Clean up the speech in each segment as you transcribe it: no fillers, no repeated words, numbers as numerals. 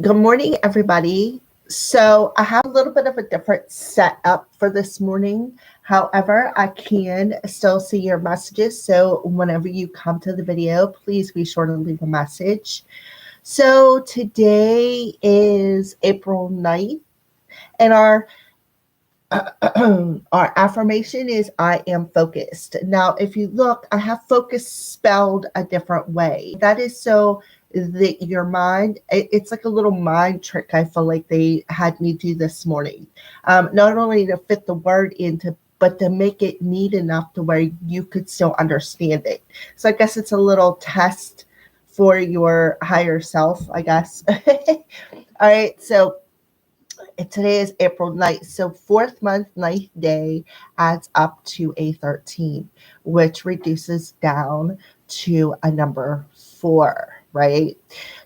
Good morning, everybody. So, I have a little bit of a different setup for this morning. However, I can still see your messages. So, whenever you come to the video, please be sure to leave a message. So, today is April 9th, and our our affirmation is I am focused. Now, if you look, I have focus spelled a different way. That is so that your mind, it's like a little mind trick. I feel like they had me do this morning. Not only to fit the word into, but to make it neat enough to where you could still understand it. So I guess it's a little test for your higher self, I guess. All right. So today is April 9th. So fourth month, ninth day adds up to a 13, which reduces down to a number 4, right?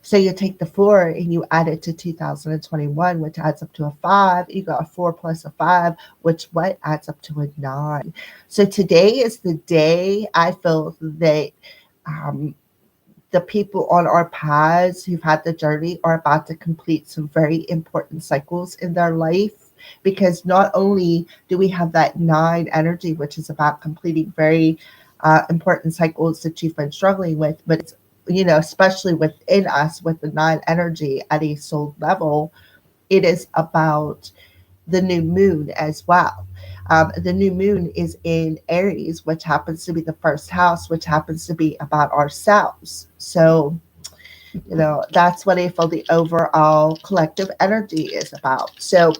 So you take the 4 and you add it to 2021, which adds up to a 5. You got a 4 plus a 5, which what adds up to a 9. So today is the day I feel that um, the people on our paths who've had the journey are about to complete some very important cycles in their life, because not only do we have that 9 energy, which is about completing very important cycles that you've been struggling with, but it's, especially within us with the 9 energy at a soul level, it is about the new moon as well. The new moon is in Aries, which happens to be the first house, which happens to be about ourselves. So, that's what I feel the overall collective energy is about. So,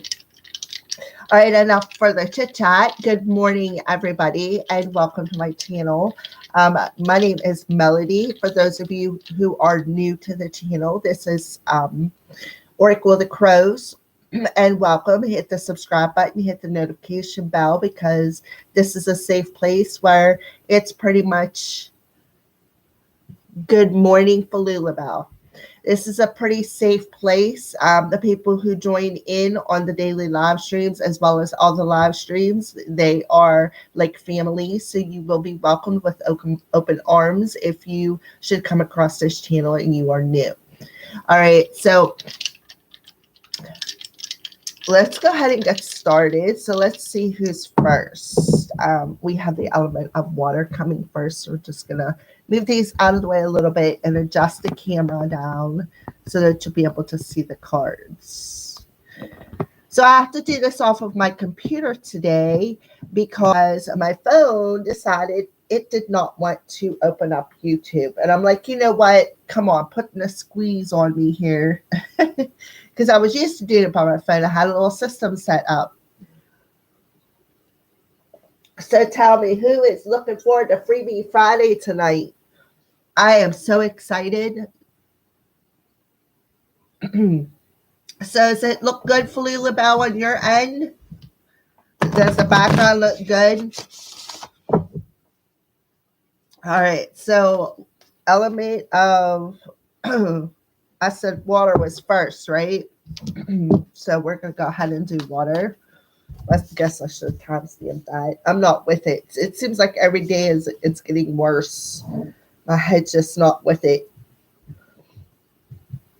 all right, enough for the chit chat. Good morning, everybody, and welcome to my channel. My name is Melody. For those of you who are new to the channel, this is Oracle of the Crows, and welcome. Hit the subscribe button, hit the notification bell, because this is a safe place where it's pretty much good morning for Lulabelle. This is a pretty safe place. The people who join in on the daily live streams, as well as all the live streams, they are like family. So you will be welcomed with open arms if you should come across this channel and you are new. All right, so let's go ahead and get started. So let's see who's first. We have the element of water coming first. So we're just going to move these out of the way a little bit and adjust the camera down so that you'll be able to see the cards. So I have to do this off of my computer today because my phone decided it did not want to open up YouTube. And I'm like, you know what? Come on, putting a squeeze on me here. Because I was used to doing it by my phone. I had a little system set up. So tell me, who is looking forward to Freebie Friday tonight? I am so excited. So does it look good for Lulabelle on your end? Does the background look good? All right. So element of, I said water was first, right? So we're going to go ahead and do water. I guess I should timestamp that. I'm not with it. It seems like every day it's getting worse. My head's just not with it.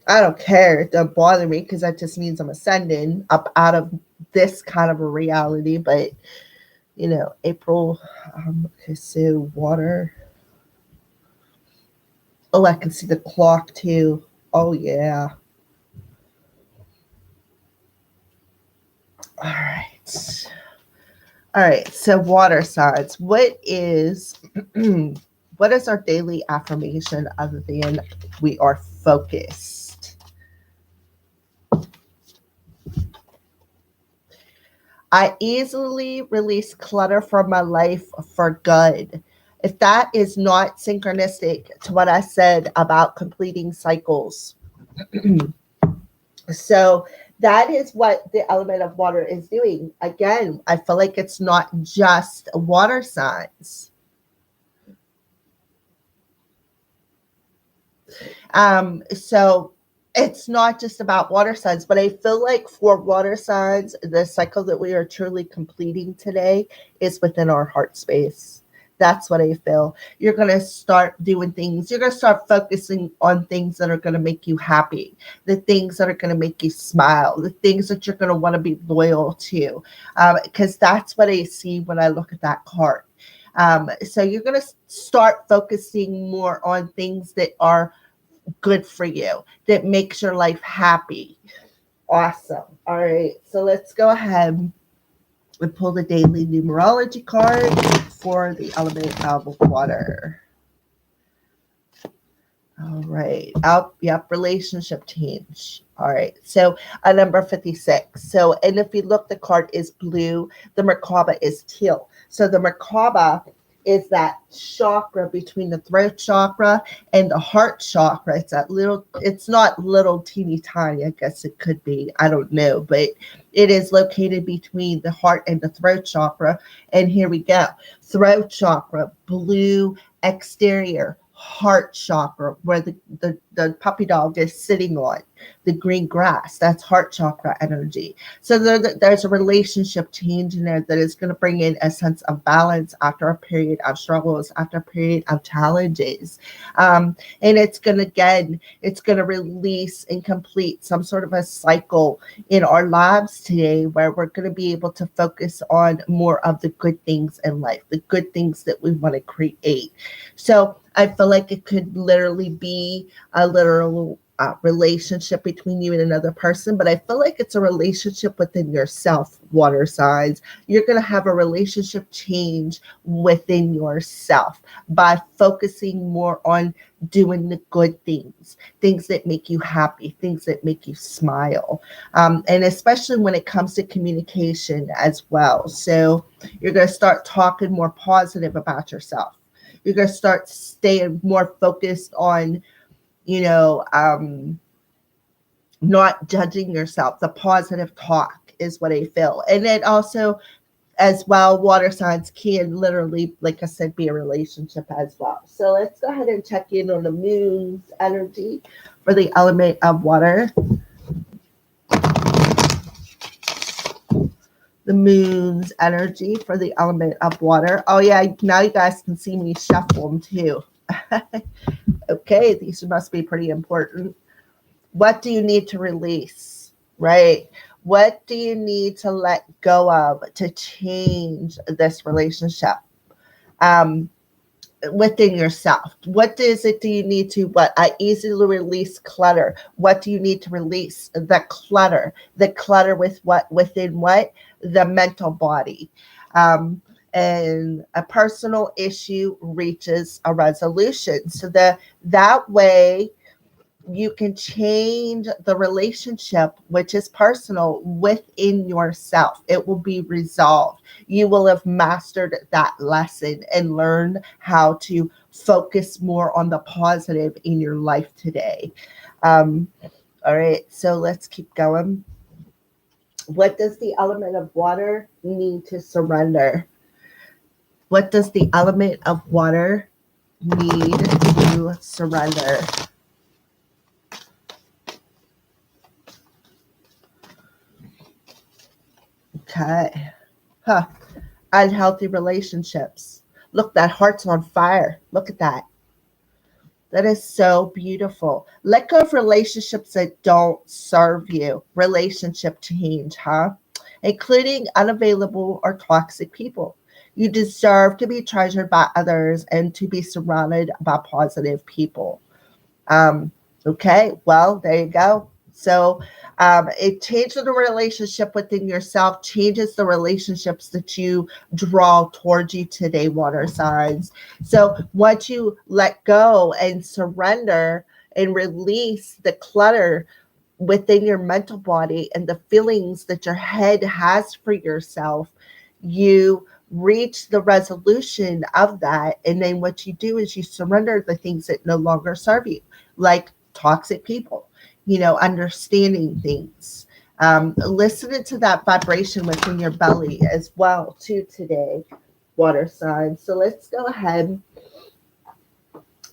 I don't care. It doesn't bother me because that just means I'm ascending up out of this kind of a reality. But, April, okay, so water. Oh, I can see the clock too. Oh, yeah. All right. All right. So water signs. What is our daily affirmation other than we are focused? I easily release clutter from my life for good. If that is not synchronistic to what I said about completing cycles. So that is what the element of water is doing. Again, I feel like it's not just water signs. So it's not just about water signs, but I feel like for water signs, the cycle that we are truly completing today is within our heart space. That's what I feel. You're going to start doing things. You're going to start focusing on things that are going to make you happy, the things that are going to make you smile, the things that you're going to want to be loyal to, because that's what I see when I look at that card. So you're going to start focusing more on things that are good for you, that makes your life happy. Awesome. All right. So let's go ahead and pull the daily numerology card for the element of water. All right. Yep. Relationship change. All right. So number 56. So, and if you look, the card is blue. The Merkaba is teal. So the Merkaba is that chakra between the throat chakra and the heart chakra. It's that little, it's not little teeny tiny, I guess it could be. I don't know, but it is located between the heart and the throat chakra. And here we go. Throat chakra, blue exterior, heart chakra, where the puppy dog is sitting on the green grass. That's heart chakra energy. So there's a relationship change in there that is going to bring in a sense of balance after a period of struggles, after a period of challenges. And it's going to, again, it's going to release and complete some sort of a cycle in our lives today where we're going to be able to focus on more of the good things in life, the good things that we want to create. So I feel like it could literally be a literal relationship between you and another person, but I feel like it's a relationship within yourself, water signs. You're going to have a relationship change within yourself by focusing more on doing the good things, things that make you happy, things that make you smile. And especially when it comes to communication as well. So you're going to start talking more positive about yourself. You're going to start staying more focused on, not judging yourself. The positive talk is what I feel. And then also, as well, water signs can literally, like I said, be a relationship as well. So let's go ahead and check in on the moon's energy for the element of water. The moon's energy for the element of water. Oh yeah, now you guys can see me shuffle them too. Okay, these must be pretty important. What do you need to release, right? What do you need to let go of to change this relationship within yourself? What is it do you need to, I easily release clutter. What do you need to release? The clutter with what, within what? The mental body. And a personal issue reaches a resolution. So that way you can change the relationship, which is personal, within yourself. It will be resolved. You will have mastered that lesson and learn how to focus more on the positive in your life today. All right, so let's keep going. What does the element of water need to surrender? What does the element of water need to surrender? Okay. Unhealthy relationships. Look, that heart's on fire. Look at that. That is so beautiful. Let go of relationships that don't serve you. Relationship change, including unavailable or toxic people. You deserve to be treasured by others and to be surrounded by positive people. Okay, well, there you go. So it changes the relationship within yourself, changes the relationships that you draw towards you today, water signs. So once you let go and surrender and release the clutter within your mental body and the feelings that your head has for yourself, you reach the resolution of that. And then what you do is you surrender the things that no longer serve you, like toxic people, understanding things, listening to that vibration within your belly as well too today, water signs. So let's go ahead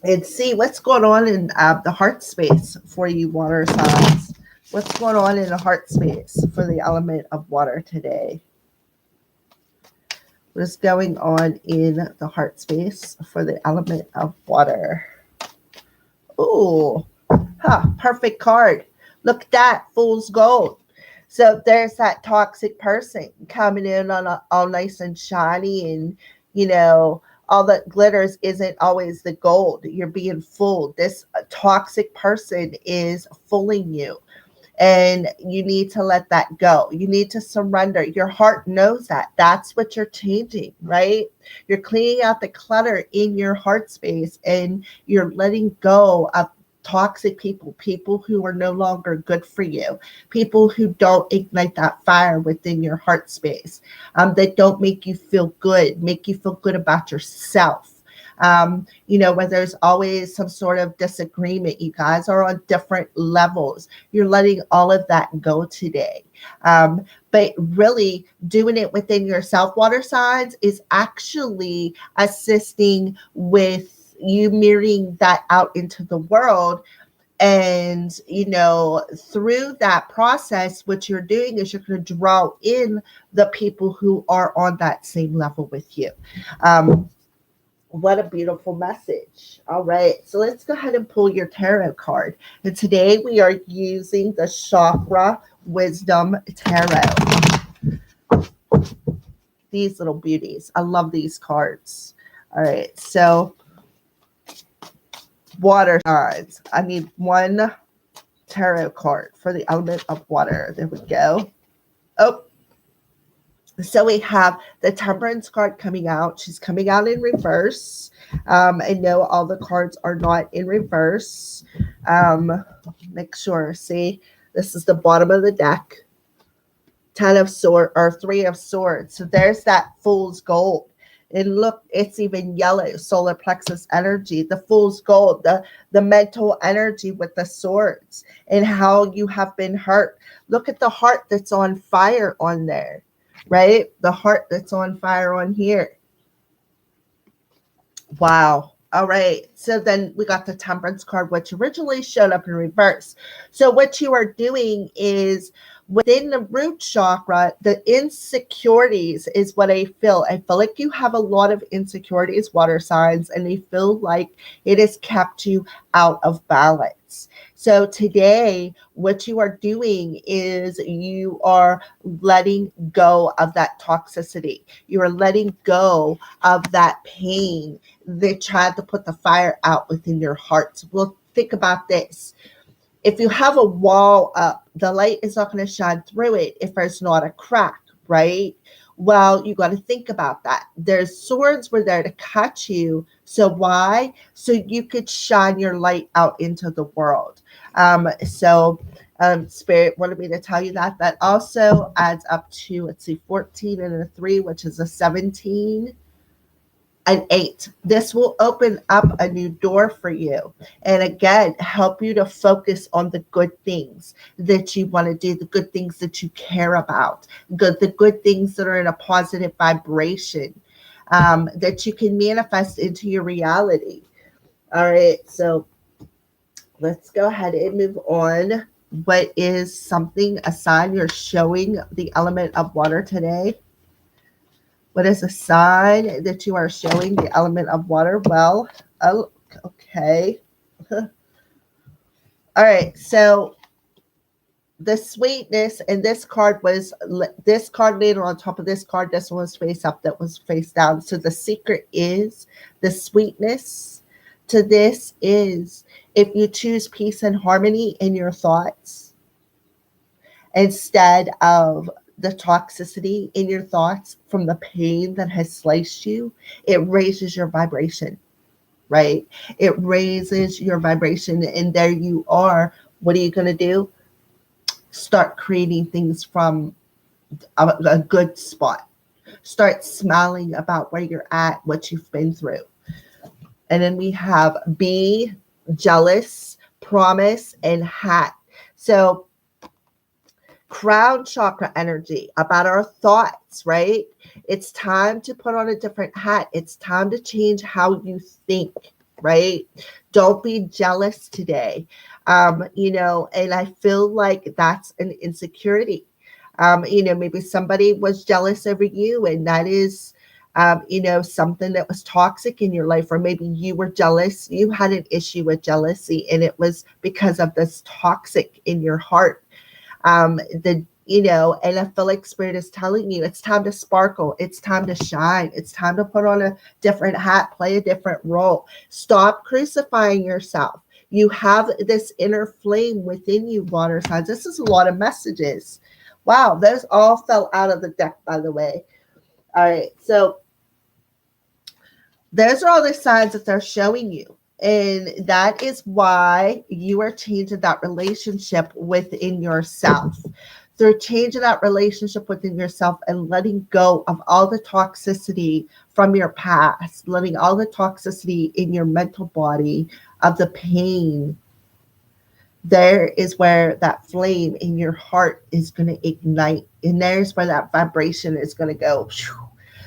and see what's going on in the heart space for you, water signs. What's going on in the heart space for the element of water today? What is going on in the heart space for the element of water? Ooh, perfect card. Look at that, fool's gold. So there's that toxic person coming in on all nice and shiny, and all that glitters isn't always the gold. You're being fooled. This toxic person is fooling you, and you need to let that go. You need to surrender. Your heart knows that. That's what you're changing, right? You're cleaning out the clutter in your heart space, and you're letting go of toxic people, people who are no longer good for you, people who don't ignite that fire within your heart space, that don't make you feel good about yourself. Where there's always some sort of disagreement. You guys are on different levels. You're letting all of that go today. But really doing it within yourself, water signs, is actually assisting with you mirroring that out into the world. And, through that process, what you're doing is you're going to draw in the people who are on that same level with you. What a beautiful message. All right, so let's go ahead and pull your tarot card. And today we are using the Chakra Wisdom Tarot. These little beauties. I love these cards. All right, so water signs. I need one tarot card for the element of water. There we go. Oh, so we have the Temperance card coming out. She's coming out in reverse. I know all the cards are not in reverse. Make sure. See, this is the bottom of the deck. 10 of swords, or 3 of swords. So there's that fool's gold. And look, it's even yellow, solar plexus energy, the fool's gold, the mental energy with the swords, and how you have been hurt. Look at the heart that's on fire on there, right? The heart that's on fire on here. Wow. All right. So then we got the Temperance card, which originally showed up in reverse. So what you are doing is, within the root chakra, the insecurities is what I feel. I feel like you have a lot of insecurities, water signs, and they feel like it has kept you out of balance. So today, what you are doing is you are letting go of that toxicity. You are letting go of that pain that tried to put the fire out within your heart. Well, think about this. If you have a wall up, the light is not going to shine through it if there's not a crack, right? Well, you got to think about that. There's swords were there to cut you. So why? So you could shine your light out into the world. Spirit wanted me to tell you that. That also adds up to, let's see, 14 and a 3, which is a 17. An 8. This will open up a new door for you. And again, help you to focus on the good things that you want to do, the good things that you care about, the good things that are in a positive vibration, that you can manifest into your reality. All right, so let's go ahead and move on. What is something, a sign you're showing the element of water today? What is a sign that you are showing the element of water? Well, oh, okay. All right. So the sweetness, and this card later on top of this card. This one was face up, that was face down. So the secret is the sweetness to this is if you choose peace and harmony in your thoughts instead of the toxicity in your thoughts from the pain that has sliced you, it raises your vibration, right? It raises your vibration, and there you are. What are you going to do? Start creating things from a good spot. Start smiling about where you're at, what you've been through. And then we have be jealous, promise, and hat. So crown chakra energy, about our thoughts, right? It's time to put on a different hat. It's time to change how you think, right? Don't be jealous today. And I feel like that's an insecurity. Maybe somebody was jealous over you, and that is something that was toxic in your life, or maybe you were jealous, you had an issue with jealousy, and it was because of this toxic in your heart. And I feel like Spirit is telling you it's time to sparkle, it's time to shine, it's time to put on a different hat, play a different role. Stop crucifying yourself. You have this inner flame within you, water signs. This is a lot of messages. Wow, those all fell out of the deck, by the way. All right, so those are all the signs that they're showing you. And that is why you are changing that relationship within yourself. Through changing that relationship within yourself and letting go of all the toxicity from your past, letting all the toxicity in your mental body, of the pain, there is where that flame in your heart is going to ignite. And there's where that vibration is going to go.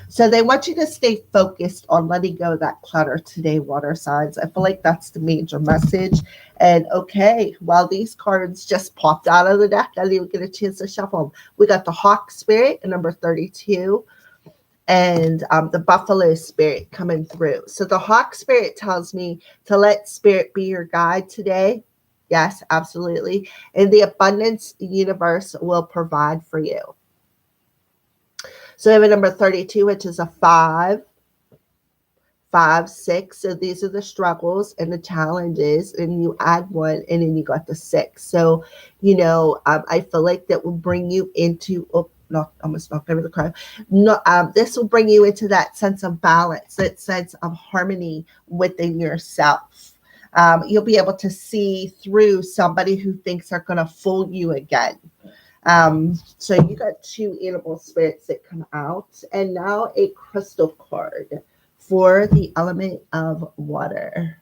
So they want you to stay focused on letting go of that clutter today, water signs. I feel like that's the major message. And okay, well, these cards just popped out of the deck. I didn't even get a chance to shuffle them. We got the Hawk Spirit, number 32, and the Buffalo Spirit coming through. So the Hawk Spirit tells me to let Spirit be your guide today. Yes, absolutely. And the abundance universe will provide for you. So we have a number 32, which is a 5, 5, 6. So these are the struggles and the challenges, and you add 1, and then you got the 6. So, I feel like that will bring you into, almost knocked over the card. No, this will bring you into that sense of balance, that sense of harmony within yourself. You'll be able to see through somebody who thinks they're going to fool you again. So you got 2 animal spirits that come out, and now a crystal card for the element of water.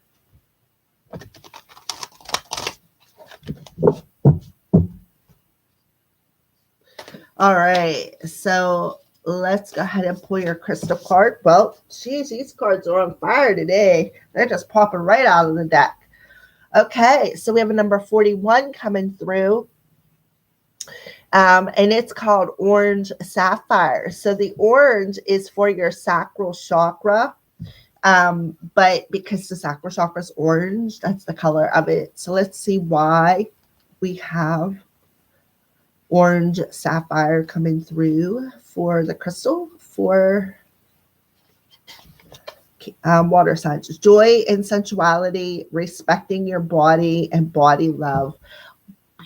All right, so let's go ahead and pull your crystal card. Well, geez, these cards are on fire today. They're just popping right out of the deck. Okay, so we have a number 41 coming through. And it's called Orange Sapphire. So the orange is for your sacral chakra. But because the sacral chakra is orange, that's the color of it. So let's see why we have Orange Sapphire coming through for the crystal for water signs. Joy and sensuality, respecting your body and body love.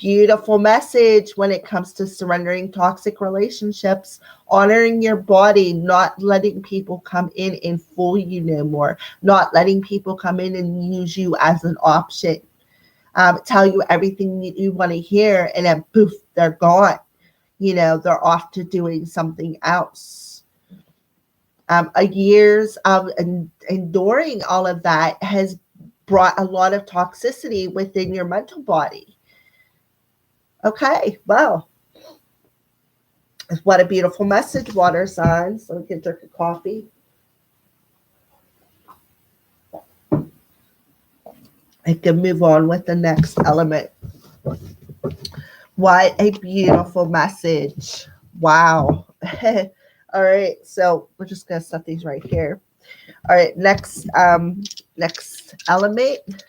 Beautiful message when it comes to surrendering toxic relationships, honoring your body, not letting people come in and fool you no more, not letting people come in and use you as an option, tell you everything you want to hear, and then poof, they're gone. They're off to doing something else. Years of enduring all of that has brought a lot of toxicity within your mental body. Okay, well, what a beautiful message, water signs. Let me get a drink of coffee. I can move on with the next element. What a beautiful message. Wow. All right, so we're just going to set these right here. All right, next element.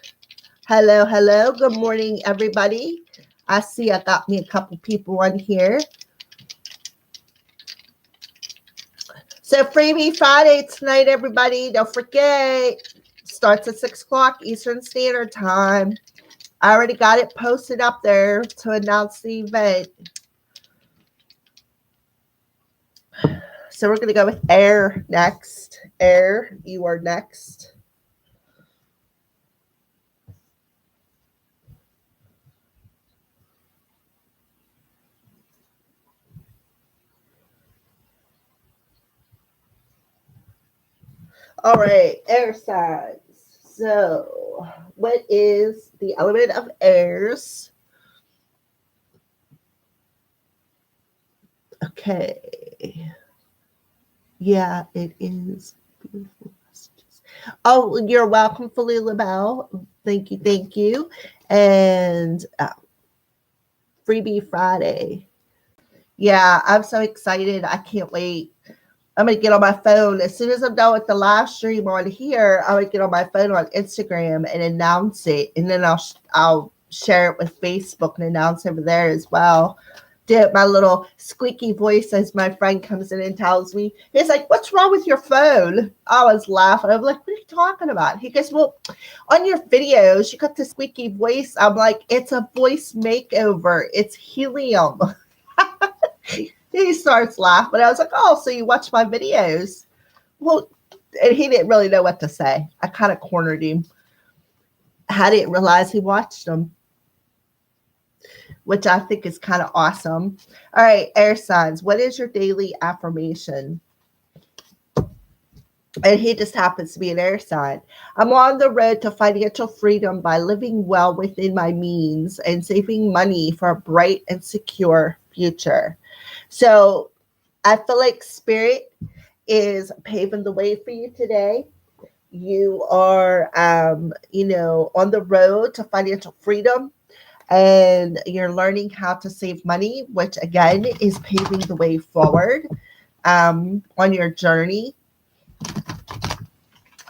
Hello. Good morning, everybody. I see I got me a couple people on here. So Freebie Friday tonight, everybody. Don't forget. Starts at 6 o'clock Eastern Standard Time. I already got it posted up there to announce the event. So we're going to go with Air next. Air, you are next. All right, air signs. So, what is the element of airs? Okay. Yeah, it is beautiful messages. Oh, you're welcome, Philly LaBelle. Thank you. And Freebie Friday. Yeah, I'm so excited. I can't wait. I'm gonna get on my phone as soon as I'm done with the live stream on here. I'm gonna get on my phone on Instagram and announce it, and then I'll share it with Facebook and announce over there as well. Do my little squeaky voice as my friend comes in and tells me, he's like, "What's wrong with your phone?" I was laughing. I'm like, "What are you talking about?" He goes, "Well, on your videos, you got the squeaky voice." I'm like, "It's a voice makeover. It's helium." He starts laughing. I was like, "Oh, so you watch my videos?" Well, and he didn't really know what to say. I kind of cornered him. I didn't realize he watched them, which I think is kind of awesome. All right, air signs. What is your daily affirmation? And he just happens to be an air sign. I'm on the road to financial freedom by living well within my means and saving money for a bright and secure future. So I feel like Spirit is paving the way for you today. You are, on the road to financial freedom, and you're learning how to save money, which again is paving the way forward on your journey,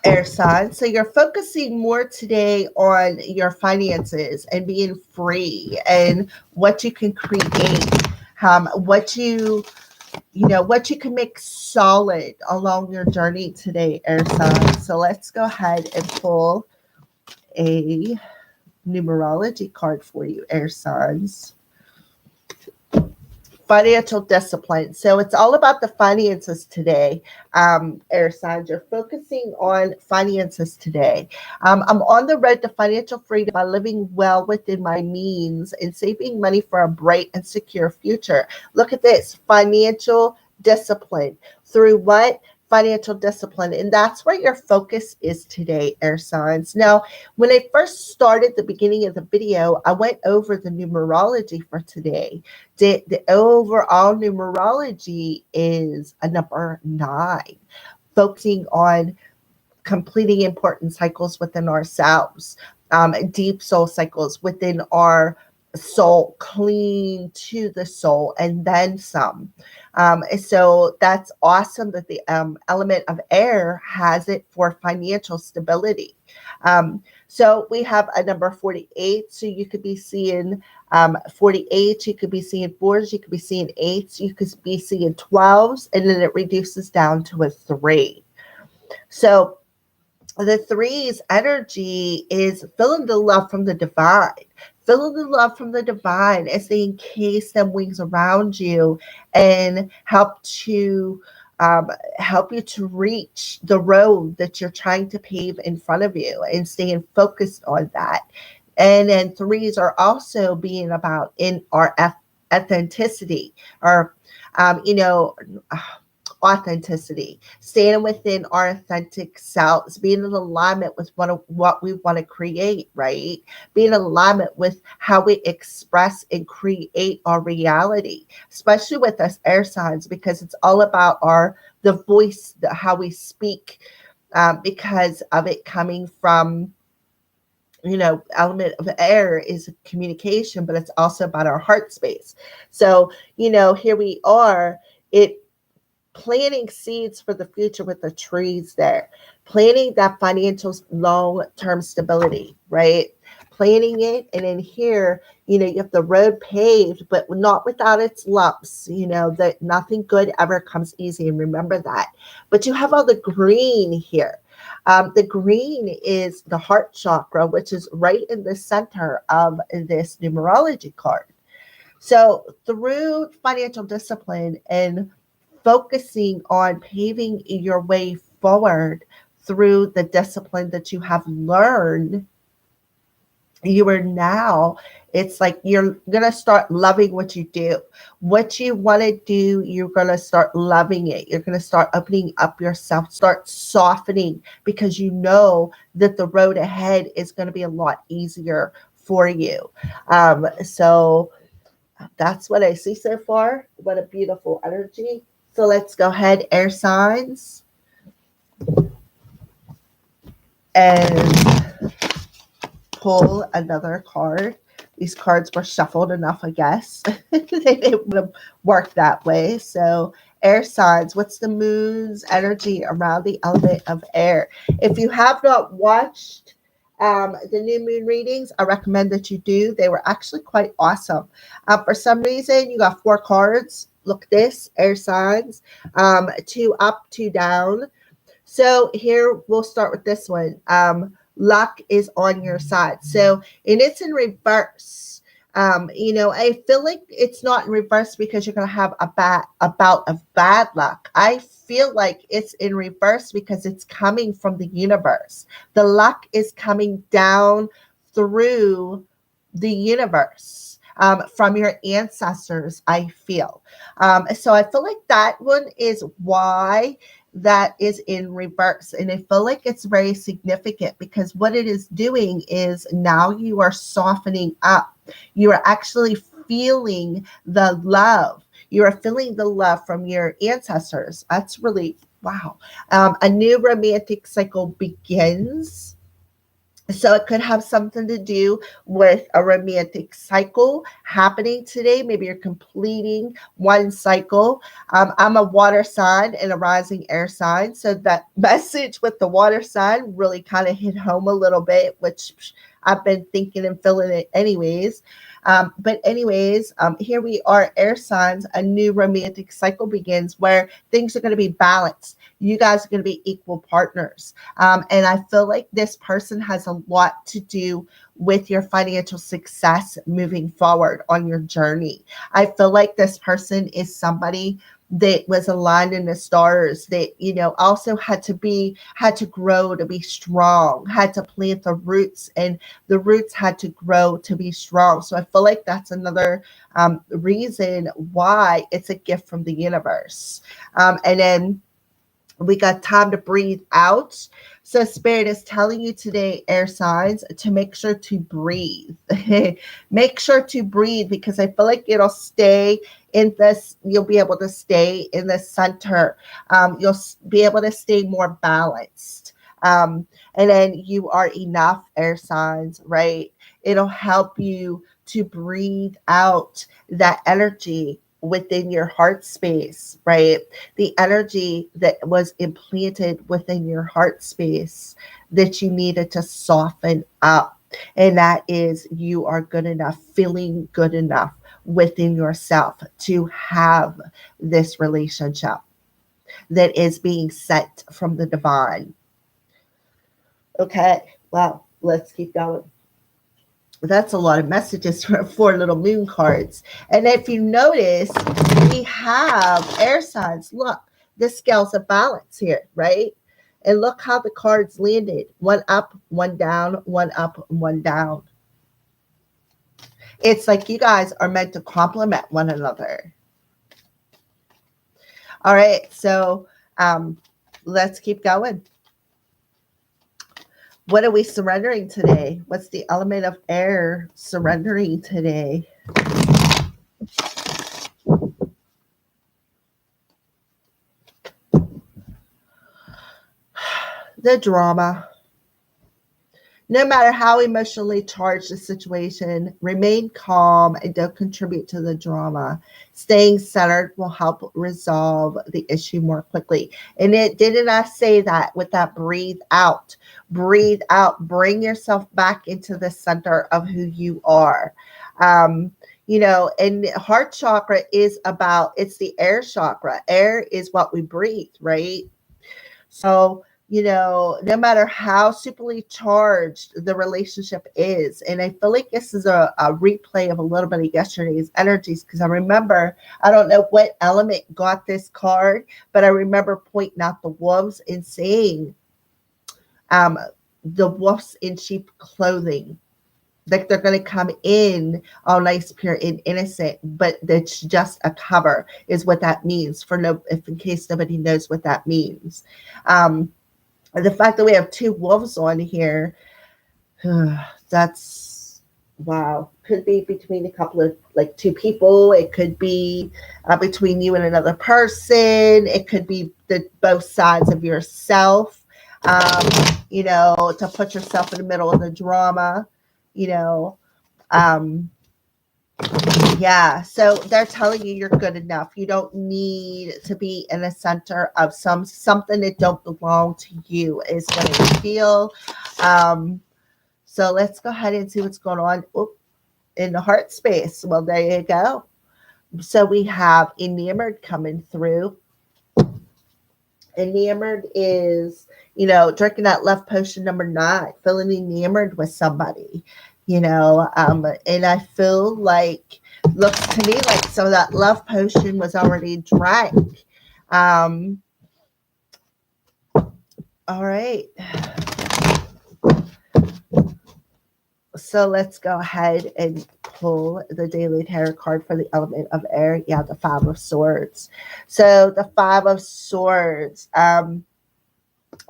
air sign. So you're focusing more today on your finances and being free and what you can create, what you can make solid along your journey today, air sign. So let's go ahead and pull a numerology card for you, air signs. Financial discipline. So it's all about the finances today, air signs. You're focusing on finances today. I'm on the road to financial freedom by living well within my means and saving money for a bright and secure future. Look at this, financial discipline. Through what? Financial discipline. And that's where your focus is today, air signs. Now, when I first started the beginning of the video, I went over the numerology for today. The overall numerology is a number 9, focusing on completing important cycles within ourselves, deep soul cycles within our soul, clean to the soul, and then some. So that's awesome that the element of air has it for financial stability. So we have a number 48. So you could be seeing 48, you could be seeing 4s, you could be seeing 8s, you could be seeing 12s, and then it reduces down to a 3. So the 3's energy is feeling the love from the divine. Feeling the love from the divine as they encase them wings around you and help you to reach the road that you're trying to pave in front of you and staying focused on that. And then 3's are also being about in our authenticity, or authenticity, standing within our authentic selves, being in alignment with what we want to create, right? Being in alignment with how we express and create our reality, especially with us air signs, because it's all about the voice, how we speak, because of it coming from, element of air is communication, but it's also about our heart space. So, here we are, planting seeds for the future with the trees there, planting that financial long-term stability, right? Planting it, and in here, you have the road paved, but not without its lumps, that nothing good ever comes easy, and remember that. But you have all the green here. The green is the heart chakra, which is right in the center of this numerology card. So through financial discipline and focusing on paving your way forward through the discipline that you have learned, it's like you're going to start loving what you do. What you want to do, you're going to start loving it. You're going to start opening up yourself, start softening, because you know that the road ahead is going to be a lot easier for you. So that's what I see so far. What a beautiful energy. So let's go ahead, air signs, and pull another card. These cards were shuffled enough, I guess. They didn't want to work that way. So air signs, what's the moon's energy around the element of air? If you have not watched the new moon readings, I recommend that you do. They were actually quite awesome. For some reason, you got 4 cards. Look at this, air signs, 2 up, 2 down. So here we'll start with this one. Luck is on your side. So, and it's in reverse. I feel like it's not in reverse because you're going to have a bout of bad luck. I feel like it's in reverse because it's coming from the universe. The luck is coming down through the universe. From your ancestors, I feel. So I feel like that one is why that is in reverse. And I feel like it's very significant because what it is doing is now you are softening up. You are actually feeling the love. You are feeling the love from your ancestors. That's really, wow. A new romantic cycle begins. So it could have something to do with a romantic cycle happening today. Maybe you're completing one cycle. I'm a water sign and a rising air sign. So that message with the water sign really kind of hit home a little bit, which I've been thinking and feeling it anyways. But anyways, here we are, air signs. A new romantic cycle begins where things are going to be balanced. You guys are going to be equal partners. And I feel like this person has a lot to do with your financial success moving forward on your journey. I feel like this person is somebody that was aligned in the stars, that also had to grow to be strong, had to plant the roots, and the roots had to grow to be strong. So I feel like that's another reason why it's a gift from the universe. And then we got time to breathe out. So Spirit is telling you today, air signs, to make sure to breathe. Make sure to breathe because I feel like it'll stay in this. You'll be able to stay in the center. You'll be able to stay more balanced. And then you are enough, air signs, right? It'll help you to breathe out that energy within your heart space, right? The energy that was implanted within your heart space that you needed to soften up. And that is, you are good enough, feeling good enough within yourself to have this relationship that is being sent from the divine. Okay, well, let's keep going. That's a lot of messages for 4 little moon cards. And if you notice, we have air signs. Look, the scales of balance here, right? And look how the cards landed. 1 up, 1 down, 1 up, 1 down. It's like you guys are meant to complement one another. All right, so let's keep going. What are we surrendering today? What's the element of air surrendering today? The drama. No matter how emotionally charged the situation, remain calm and don't contribute to the drama. Staying centered will help resolve the issue more quickly. And didn't I say that with that breathe out? Breathe out. Bring yourself back into the center of who you are. And heart chakra is it's the air chakra. Air is what we breathe, right? So, no matter how superly charged the relationship is, and I feel like this is a replay of a little bit of yesterday's energies, because I remember, I don't know what element got this card, but I remember pointing out the wolves and saying, the wolves in sheep clothing. Like they're going to come in all nice, pure, and innocent, but it's just a cover, is what that means. If in case nobody knows what that means. The fact that we have 2 wolves on here, that's wow. Could be between a couple of 2 people. It could be between you and another person. It could be both sides of yourself. To put yourself in the middle of the drama. Yeah, so they're telling you you're good enough. You don't need to be in the center of something that don't belong to you is what I feel. Um, so let's go ahead and see what's going on. Oop, in the heart space. Well, there you go. So we have enamored coming through. Enamored is, drinking that love potion number 9, feeling enamored with somebody, and I feel like, looks to me like some of that love potion was already drank. Um, all right. So let's go ahead and pull the daily tarot card for the element of air. Yeah, the 5 of Swords. So the 5 of Swords.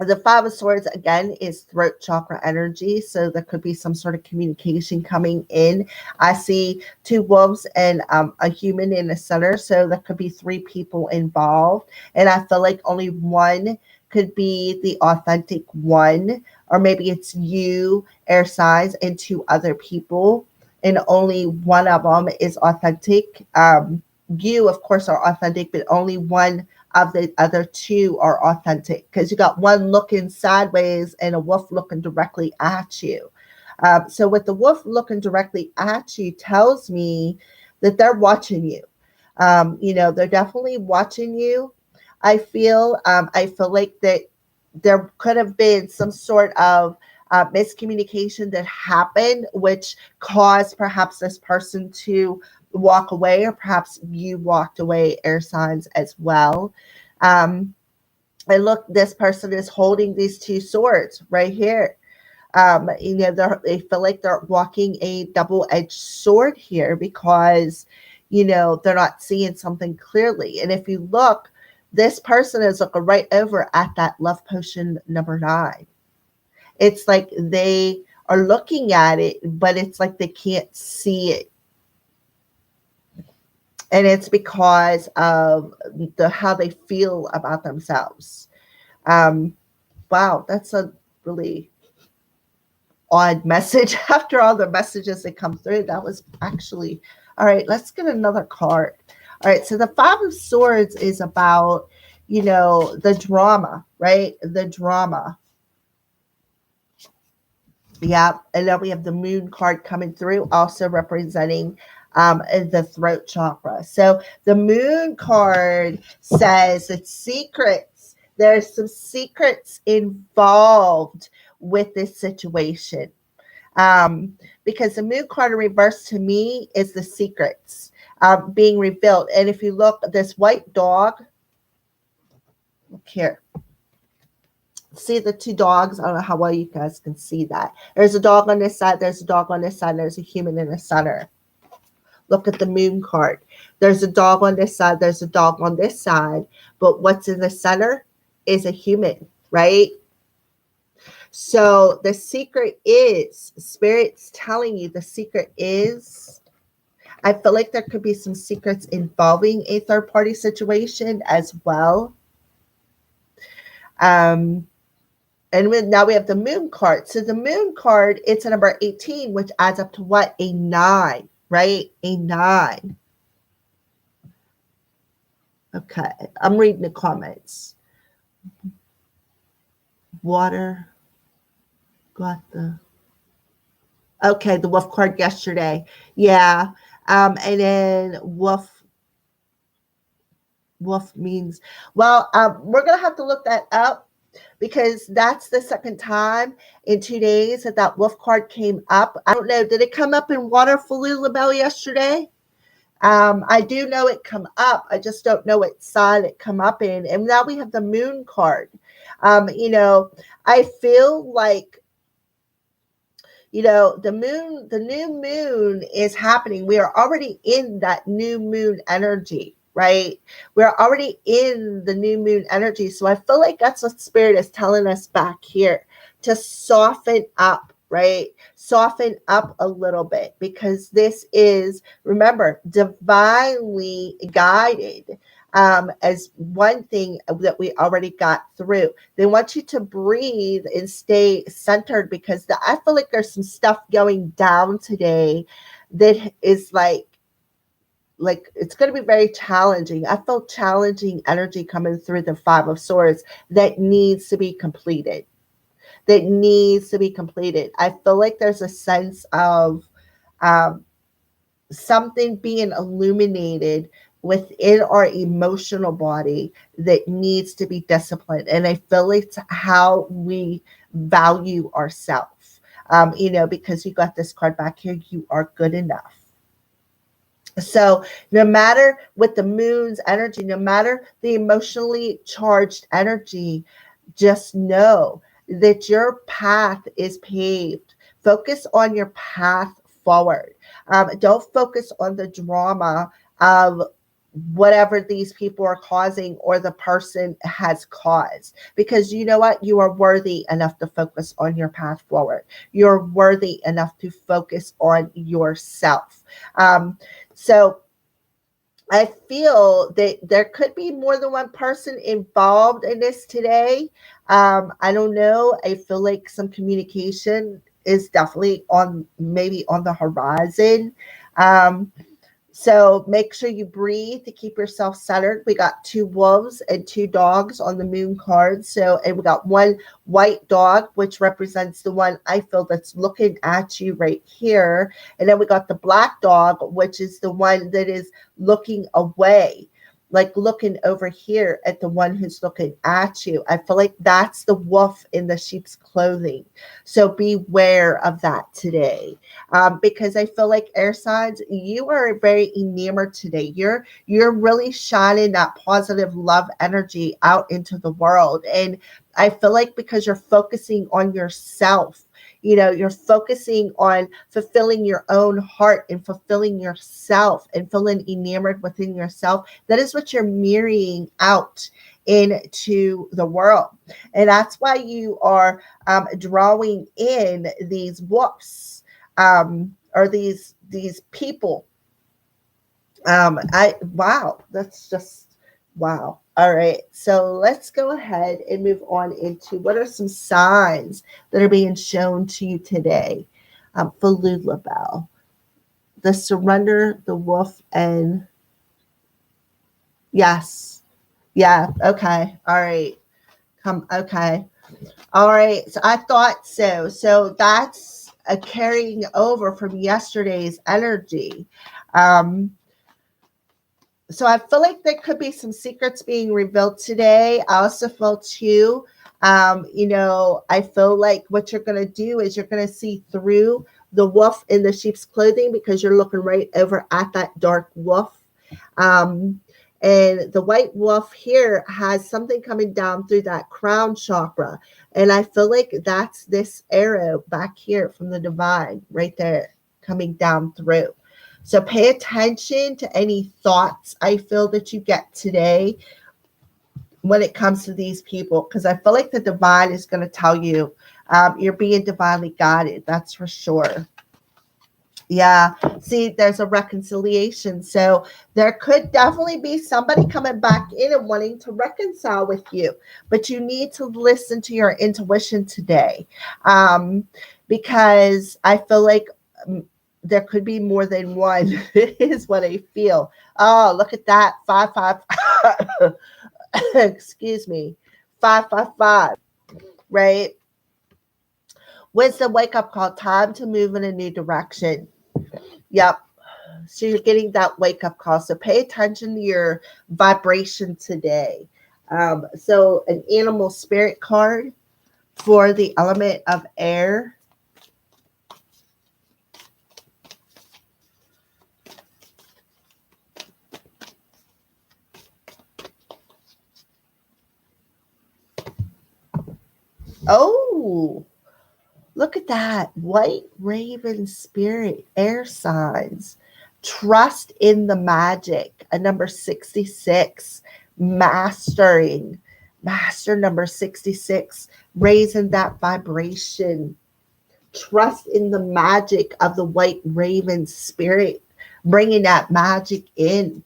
The 5 of Swords again is throat chakra energy, so there could be some sort of communication coming in. I see 2 wolves and a human in the center, so there could be 3 people involved, and I feel like only one could be the authentic one, or maybe it's you, air signs, and 2 other people, and only one of them is authentic. You, of course, are authentic, but only one of the other 2 are authentic, because you got one looking sideways and a wolf looking directly at you. So with the wolf looking directly at you tells me that they're watching you. They're definitely watching you. I feel like that there could have been some sort of miscommunication that happened, which caused perhaps this person to walk away, or perhaps you walked away, air signs as well. Um, and look, this person is holding these 2 swords right here. They feel like they're walking a double-edged sword here, because, they're not seeing something clearly. And if you look, this person is looking right over at that love potion number 9. It's like they are looking at it, but it's like they can't see it. And it's because of how they feel about themselves. Um, wow, that's a really odd message after all the messages that come through. That was actually all right. Let's get another card. All right, so the 5 of Swords is about, the drama, right? The drama. Yeah, and then we have the Moon card coming through, also representing the throat chakra. So the Moon card says that there's some secrets involved with this situation. Because the Moon card in reverse to me is the secrets being revealed. And if you look, this white dog, look here. See the 2 dogs? I don't know how well you guys can see that. There's a dog on this side, there's a dog on this side, and there's a human in the center. Look at the Moon card. There's a dog on this side, there's a dog on this side, but what's in the center is a human, right? So the secret is, Spirit's telling you the secret is, I feel like there could be some secrets involving a third-party situation as well. And now we have the Moon card. So the Moon card, it's a number 18, which adds up to what? A 9, right? A 9. Okay, I'm reading the comments. Water got the... Okay, the Wolf card yesterday. Yeah. And then Wolf means... Well, we're going to have to look that up, because that's the second time in 2 days that wolf card came up. I don't know. Did it come up in water for Lulabelle yesterday? I do know it come up. I just don't know what side it come up in. And now we have the Moon card. I feel like, the new moon is happening. We are already in that new moon energy, right? We're already in the new moon energy. So I feel like that's what Spirit is telling us back here, to soften up, right? Soften up a little bit, because this is, remember, divinely guided. As one thing that we already got through. They want you to breathe and stay centered, because I feel like there's some stuff going down today that is like like it's going to be very challenging. I feel challenging energy coming through the Five of Swords that needs to be completed. That needs to be completed. I feel like there's a sense of um, something being illuminated within our emotional body that needs to be disciplined. And I feel it's how we value ourselves. Because you got this card back here, you are good enough. So no matter what the moon's energy, no matter the emotionally charged energy, just know that your path is paved. Focus on your path forward. Don't focus on the drama of whatever these people are causing or the person has caused, because you know what, you are worthy enough to focus on your path forward. You're worthy enough to focus on yourself. So I feel that there could be more than one person involved in this today. I don't know. I feel like some communication is definitely maybe on the horizon. Um, so make sure you breathe to keep yourself centered. We got 2 wolves and 2 dogs on the moon card. And we got 1 white dog, which represents the one I feel that's looking at you right here. And then we got the black dog, which is the one that is looking away, like looking over here at the one who's looking at you. I feel like that's the wolf in the sheep's clothing. So beware of that today. Because I feel like air signs, you are very enamored today. You're really shining that positive love energy out into the world. And I feel like because you're focusing on yourself, you're focusing on fulfilling your own heart and fulfilling yourself and feeling enamored within yourself. That is what you're mirroring out into the world. And that's why you are drawing in these wolves, or these people. Wow, that's just wow. All right, so let's go ahead and move on into what are some signs that are being shown to you today for Lulabelle. The surrender, the wolf, and yes, yeah, okay, all right, okay, all right. So I thought so. So that's a carrying over from yesterday's energy. Um, So I feel like there could be some secrets being revealed today. I also feel too, I feel like what you're going to do is you're going to see through the wolf in the sheep's clothing, because you're looking right over at that dark wolf. And the white wolf here has something coming down through that crown chakra. And I feel like that's this arrow back here from the divine right there coming down through. So pay attention to any thoughts I feel that you get today when it comes to these people, because I feel like the divine is going to tell you you're being divinely guided. That's for sure. Yeah. See, there's a reconciliation. So there could definitely be somebody coming back in and wanting to reconcile with you, but you need to listen to your intuition today, because I feel like there could be more than one is what I feel. Oh, look at that. 555. Excuse me. 555. Right? Wisdom wake up call. Time to move in a new direction. Yep. So you're getting that wake up call. So pay attention to your vibration today. So an animal spirit card for the element of air. Oh, look at that. White raven spirit, air signs. Trust in the magic. A number 66. Mastering. Master number 66. Raising that vibration. Trust in the magic of the white raven spirit. Bringing that magic in.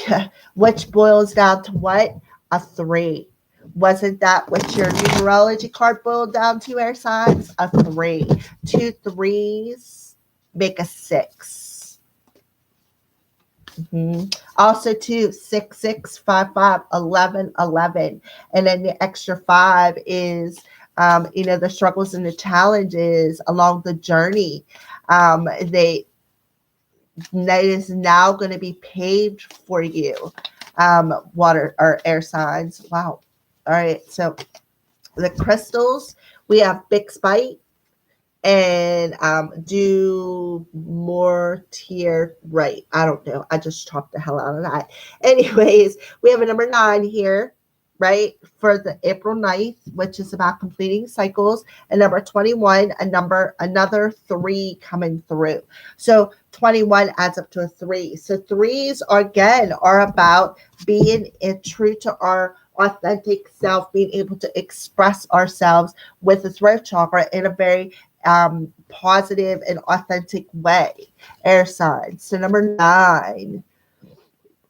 Yeah. Which boils down to what? A 3. Wasn't that what your numerology card boiled down to, air signs? A 3. 2 3s make a 6. Also, too, 6655 11 11, and then the extra five is, the struggles and the challenges along the journey. They that is now going to be paved for you. Water or air signs. Wow. All right. So the crystals, we have Bixbite and do more tier right. I don't know. I just chopped the hell out of that. Anyways, we have a number 9 here, right? For the April 9th, which is about completing cycles, and number 21, another 3 coming through. So 21 adds up to a 3. So threes are about being true to our authentic self, being able to express ourselves with the throat chakra in a very positive and authentic way. Air signs. So number 9,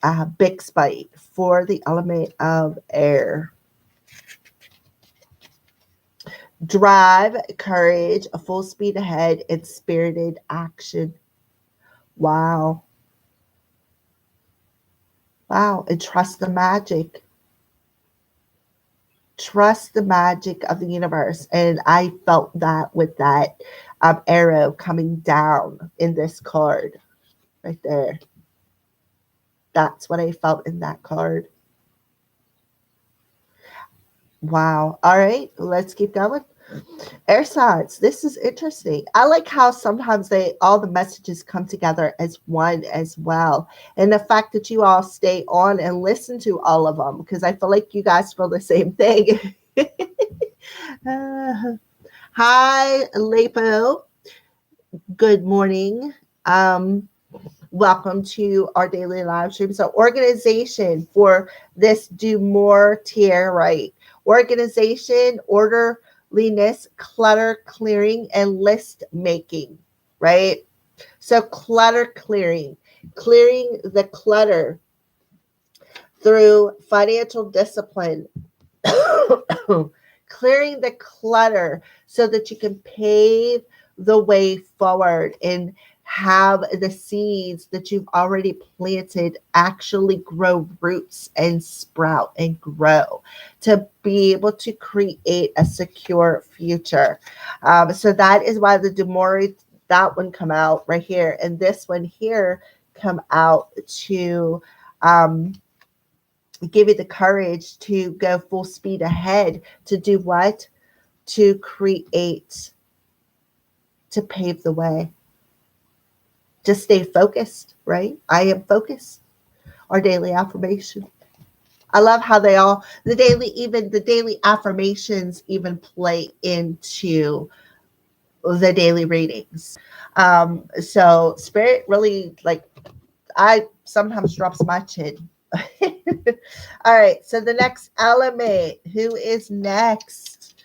Bixbite for the element of air. Drive, courage, full speed ahead, and spirited action. Wow. Wow. And trust the magic. Trust the magic of the universe. And I felt that with that arrow coming down in this card right there. That's what I felt in that card. Wow. All right, let's keep going. Air signs. This is interesting. I like how sometimes all the messages come together as one as well. And the fact that you all stay on and listen to all of them, because I feel like you guys feel the same thing. Hi, Lepo. Good morning. Welcome to our daily live stream. So organization for this do more tier, right? Organization, orderliness, clutter clearing, and list making, right? So clutter clearing the clutter through financial discipline, clearing the clutter so that you can pave the way forward and have the seeds that you've already planted actually grow roots and sprout and grow to be able to create a secure future. So that is why the Demori, that one come out right here, and this one here come out to give you the courage to go full speed ahead to do what? To create, to pave the way. Just stay focused, right? I am focused. Our daily affirmation. I love how the daily affirmations even play into the daily readings. So spirit really, I sometimes drops my chin. All right. So the next element, who is next?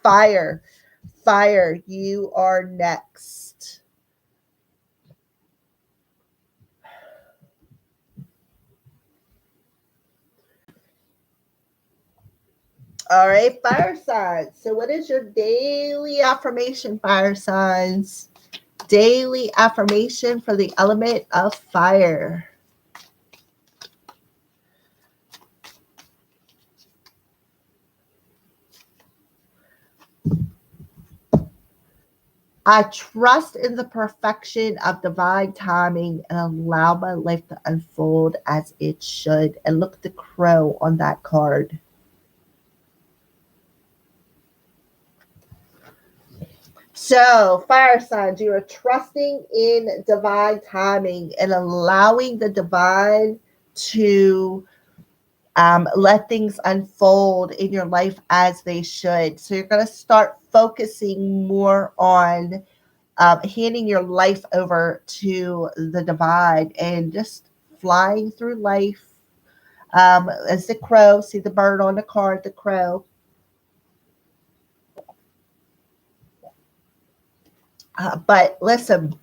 Fire. Fire, you are next. All right, fire signs. So what is your daily affirmation, fire signs? Daily affirmation for the element of fire. I trust in the perfection of divine timing and allow my life to unfold as it should. And look at the crow on that card. So, fire signs, you are trusting in divine timing and allowing the divine to let things unfold in your life as they should. So you're going to start focusing more on handing your life over to the divine and just flying through life. As the crow, see the bird on the card, the crow. But listen,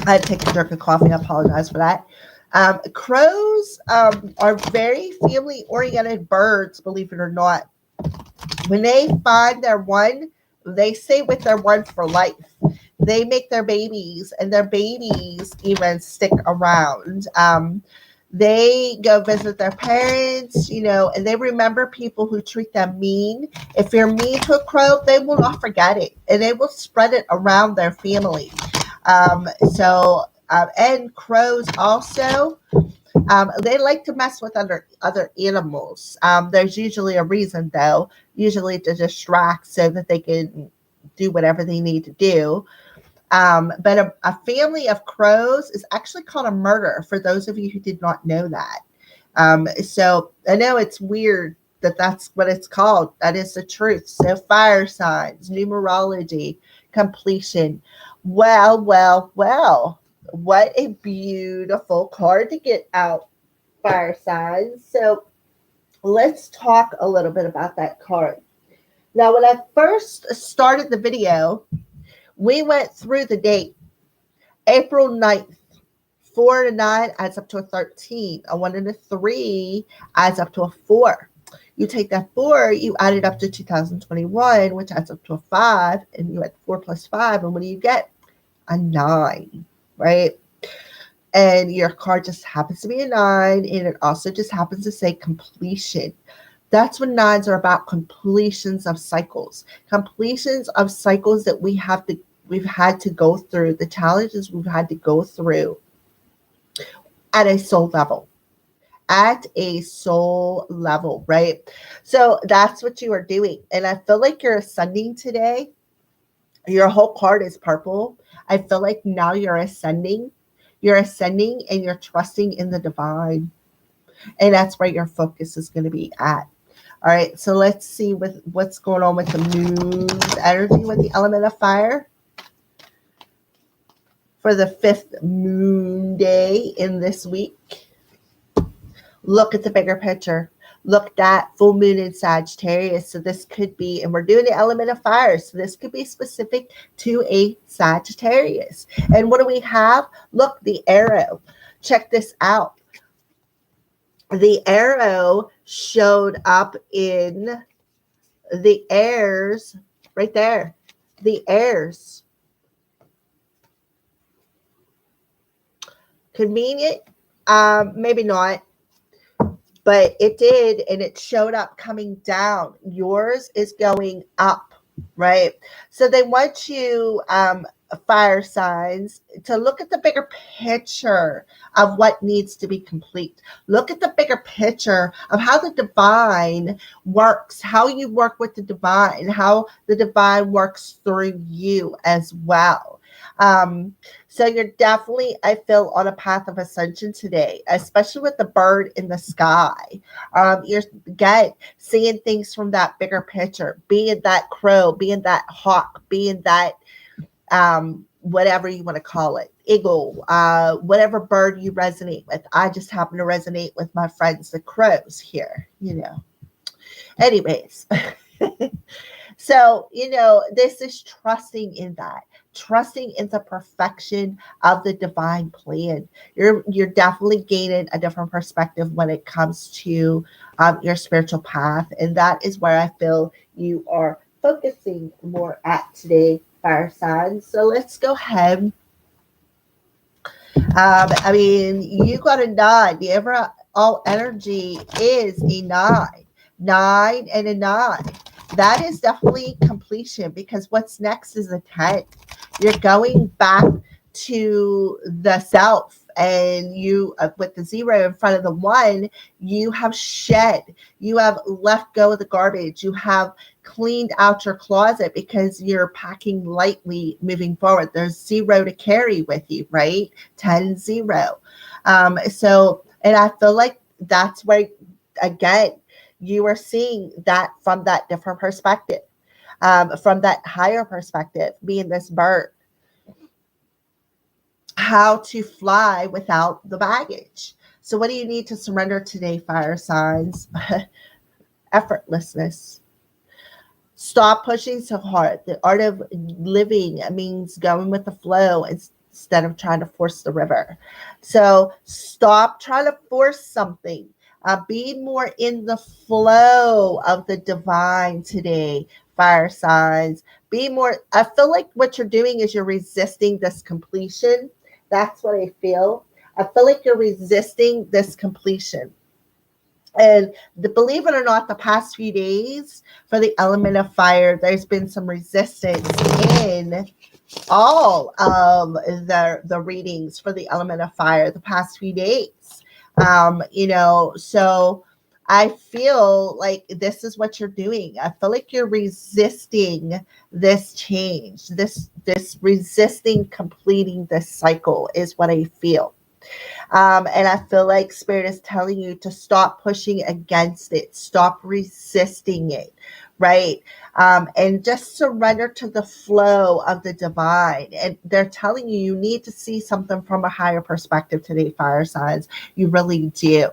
I had to take a drink of coffee. I apologize for that. Crows are very family-oriented birds, believe it or not. When they find their one, they stay with their one for life. they make their babies, and their babies even stick around. They go visit their parents, and they remember people who treat them mean. If you're mean to a crow, they will not forget it, and they will spread it around their family. And crows also, they like to mess with other animals. There's usually a reason, though, usually to distract so that they can do whatever they need to do. But a family of crows is actually called a murder, for those of you who did not know that. So I know it's weird that that's what it's called. That is the truth. So fire signs, numerology, completion. Well, well, well. What a beautiful card to get out, fire signs. So let's talk a little bit about that card. Now, when I first started the video, we went through the date. April 9th, 4 to 9 adds up to a 13. A 1 and a 3 adds up to a 4. You take that 4, you add it up to 2021, which adds up to a 5, and you add 4 plus 5, and what do you get? A 9, right? And your card just happens to be a 9, and it also just happens to say completion. That's what 9s are about, completions of cycles that we've had to go through, the challenges we've had to go through at a soul level. Right? So that's what you are doing. And I feel like you're ascending today. Your whole card is purple. I feel like now you're ascending. You're ascending and you're trusting in the divine. And that's where your focus is going to be at. All right, so let's see what's going on with the moon's energy with the element of fire for the 5th moon day in this week. Look at the bigger picture. Look at that full moon in Sagittarius. So this could be, and we're doing the element of fire, so this could be specific to a Sagittarius. And what do we have? Look, the arrow. Check this out. The arrow showed up in the heirs right there. The heirs. Convenient? Maybe not. But it did, and it showed up coming down. Yours is going up, right? So they want you, fire signs, to look at the bigger picture of what needs to be complete. Look at the bigger picture of how the divine works, how you work with the divine, how the divine works through you as well. So you're definitely, I feel, on a path of ascension today, especially with the bird in the sky. You're, again, seeing things from that bigger picture, being that crow, being that hawk, being that whatever you want to call it, eagle, whatever bird you resonate with. I just happen to resonate with my friends, the crows here, Anyways. So, this is trusting in that. Trusting in the perfection of the divine plan. You're definitely gaining a different perspective when it comes to your spiritual path. And that is where I feel you are focusing more at today, fire signs. So let's go ahead. You got a 9. The overall energy is a 9. 9 and a 9. That is definitely completion, because what's next is a 10. You're going back to the self, and you, with the 0 in front of the 1, you have shed, you have let go of the garbage, you have cleaned out your closet because you're packing lightly moving forward. There's 0 to carry with you, right? 10, 0. And I feel like that's where, again, you are seeing that from that different perspective, from that higher perspective, being this bird. How to fly without the baggage. So what do you need to surrender today, fire signs? Effortlessness. Stop pushing so hard. The art of living means going with the flow instead of trying to force the river. So stop trying to force something. Be more in the flow of the divine today, fire signs. Be more, I feel like what you're doing is you're resisting this completion. That's what I feel. I feel like you're resisting this completion. And believe it or not, the past few days for the element of fire, there's been some resistance in all of the readings for the element of fire the past few days. So I feel like this is what you're doing. I feel like you're resisting this change, this resisting completing this cycle is what I feel. And I feel like Spirit is telling you to stop pushing against it, stop resisting it, right? And just surrender to the flow of the divine. And they're telling you, you need to see something from a higher perspective today, fire signs. You really do.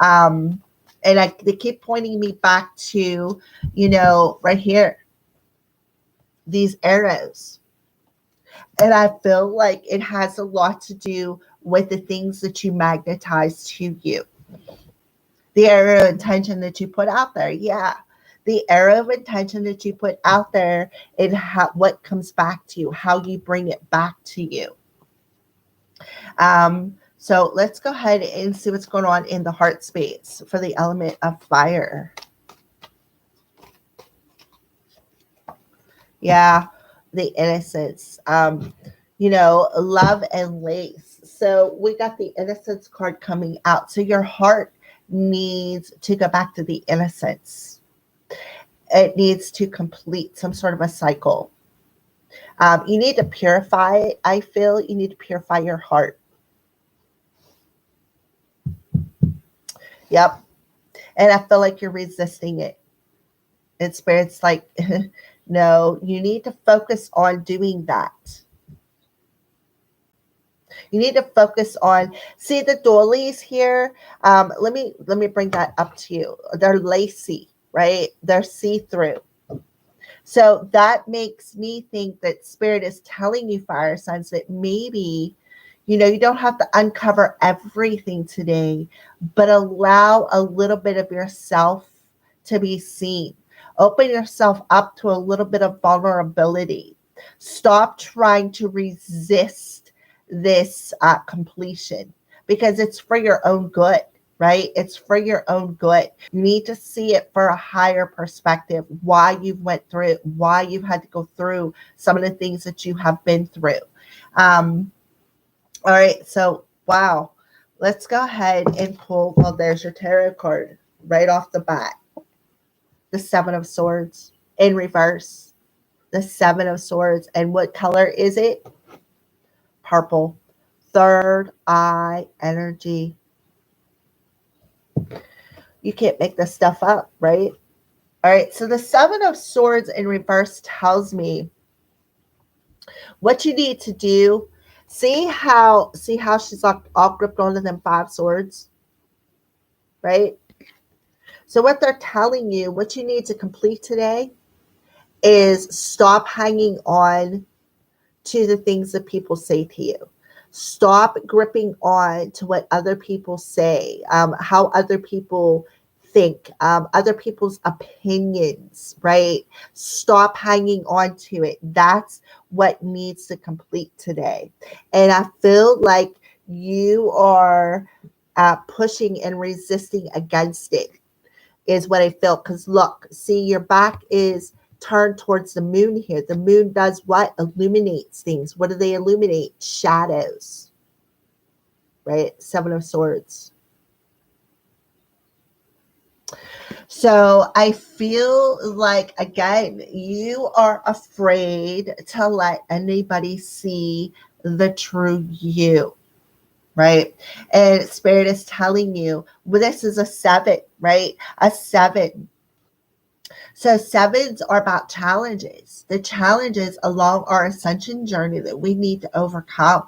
And they keep pointing me back to, right here, these arrows. And I feel like it has a lot to do with the things that you magnetize to you. The arrow of intention that you put out there. Yeah. The arrow of intention that you put out there and what comes back to you, how you bring it back to you. So let's go ahead and see what's going on in the heart space for the element of fire. Yeah. The innocence. Love and lace. So we got the innocence card coming out. So your heart needs to go back to the innocence. It needs to complete some sort of a cycle. You need to purify it. I feel you need to purify your heart. Yep. And I feel like you're resisting it. It's like, no, you need to focus on doing that. You need to focus on, see the doilies here. Let me bring that up to you. They're lacy, right? They're see-through. So that makes me think that Spirit is telling you, fire signs, that maybe, you don't have to uncover everything today, but allow a little bit of yourself to be seen. Open yourself up to a little bit of vulnerability. Stop trying to resist this completion, because it's for your own good, right? It's for your own good. You need to see it for a higher perspective, why you've went through it, why you've had to go through some of the things that you have been through. All right, so wow, let's go ahead and pull. Well, there's your tarot card right off the bat. The Seven of Swords in reverse. The Seven of Swords. And what color is it? Purple. Third eye energy. You can't make this stuff up, right? All right, so the Seven of Swords in reverse tells me what you need to do. See how she's all gripped onto them 5 swords, right? So what they're telling you, what you need to complete today is stop hanging on to the things that people say to you. Stop gripping on to what other people say, how other people think, other people's opinions, right? Stop hanging on to it. That's what needs to complete today. And I feel like you are pushing and resisting against it, is what I feel. Because look, see, your back is turned towards the moon here. The moon does what? Illuminates things. What do they illuminate? Shadows, right? Seven of Swords. So I feel like, again, you are afraid to let anybody see the true you, right? And Spirit is telling you, well, this is a 7, right? A 7. So 7s are about challenges, the challenges along our ascension journey that we need to overcome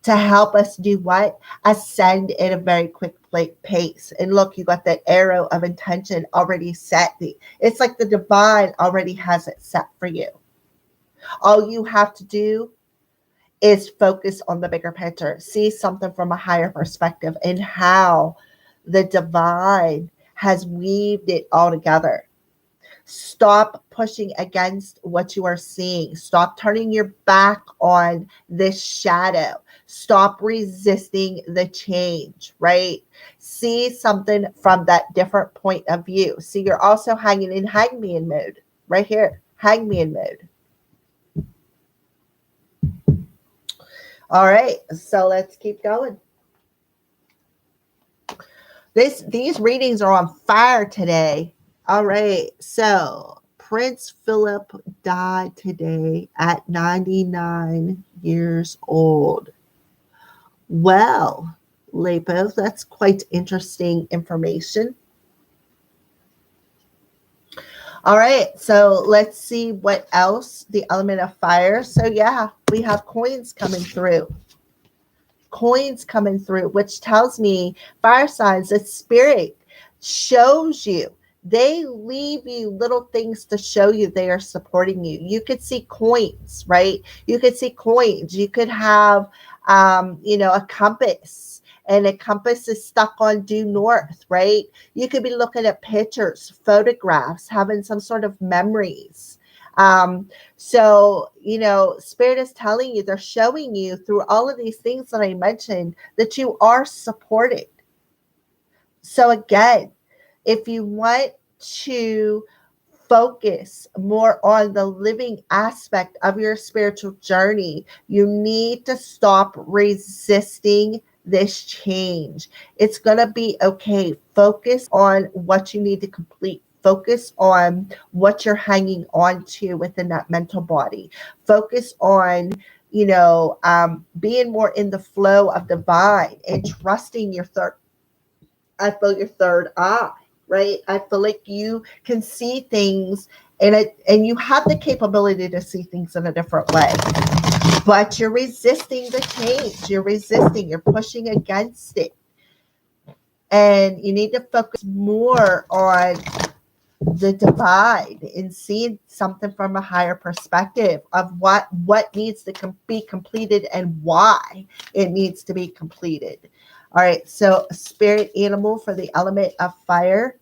to help us do what? Ascend at a very quick pace. And look, you got that arrow of intention already set. It's like the divine already has it set for you. All you have to do is focus on the bigger picture, see something from a higher perspective, and how the divine has weaved it all together. Stop pushing against what you are seeing. Stop turning your back on this shadow. Stop resisting the change, right? See something from that different point of view. See, you're also hanging in hangman mode right here, hangman mode. All right, so let's keep going. These readings are on fire today. All right, so Prince Philip died today at 99 years old. Well, Lepo, that's quite interesting information. All right, so let's see what else the element of fire. So yeah, we have coins coming through. Coins coming through, which tells me fire signs, that spirit shows you. They leave you little things to show you they are supporting you. You could see coins, right? You could see coins. You could have, a compass, and a compass is stuck on due north, right? You could be looking at pictures, photographs, having some sort of memories. So, Spirit is telling you, they're showing you through all of these things that I mentioned that you are supported. So again, if you want to focus more on the living aspect of your spiritual journey, you need to stop resisting this change. It's going to be okay. Focus on what you need to complete. Focus on what you're hanging on to within that mental body. Focus on, being more in the flow of divine and trusting your third eye, right? I feel like you can see things, and you have the capability to see things in a different way. But you're resisting the change. You're pushing against it. And you need to focus more on the divide and see something from a higher perspective of what needs to be completed and why it needs to be completed. All right, so spirit animal for the element of fire.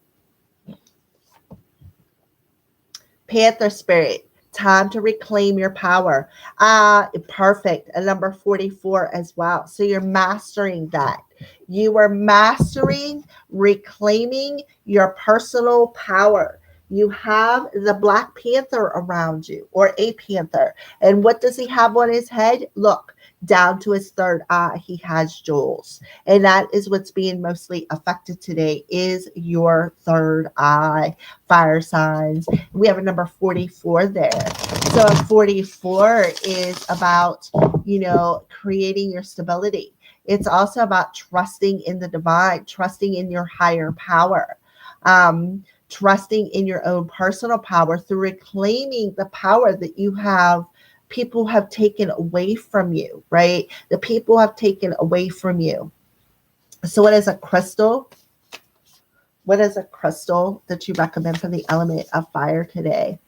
Panther spirit, time to reclaim your power. Perfect. And number 44 as well. So you're mastering that. You are mastering reclaiming your personal power. You have the Black Panther around you, or a panther. And what does he have on his head? Look, down to his third eye, he has jewels. And that is what's being mostly affected today, is your third eye, fire signs. We have a number 44 there. So 44 is about, creating your stability. It's also about trusting in the divine, trusting in your higher power, trusting in your own personal power through reclaiming the power that you have. People have taken away from you, right? The people have taken away from you. So what is a crystal? What is a crystal that you recommend for the element of fire today?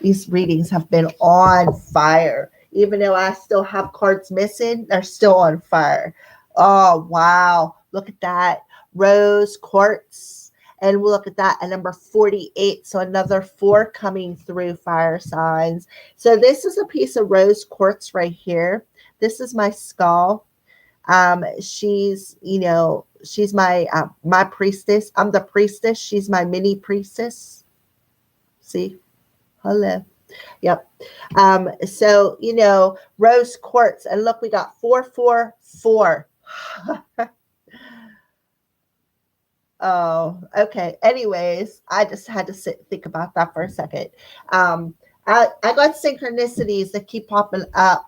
These readings have been on fire. Even though I still have cards missing, they're still on fire. Oh, wow. Look at that. Rose quartz. And we'll look at that at number 48. So another 4 coming through, fire signs. So this is a piece of rose quartz right here. This is my skull. She's my priestess. I'm the priestess. She's my mini priestess. See? Hello. Yep. So, rose quartz. And look, we got 444. Oh, okay. Anyways, I just had to think about that for a second. I got synchronicities that keep popping up.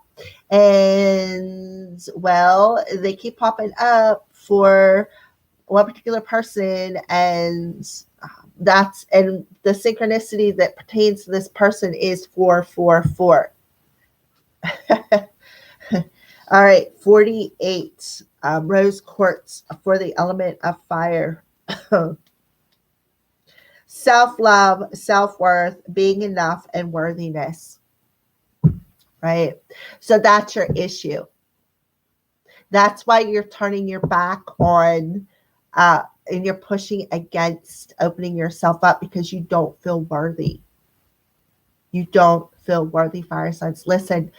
And, well, they keep popping up for one particular person. And and the synchronicity that pertains to this person is 444. All right, 48. Rose quartz for the element of fire. Self-love, self-worth, being enough, and worthiness. Right? So that's your issue. That's why you're turning your back on and you're pushing against opening yourself up because you don't feel worthy. You don't feel worthy, fire signs. Listen,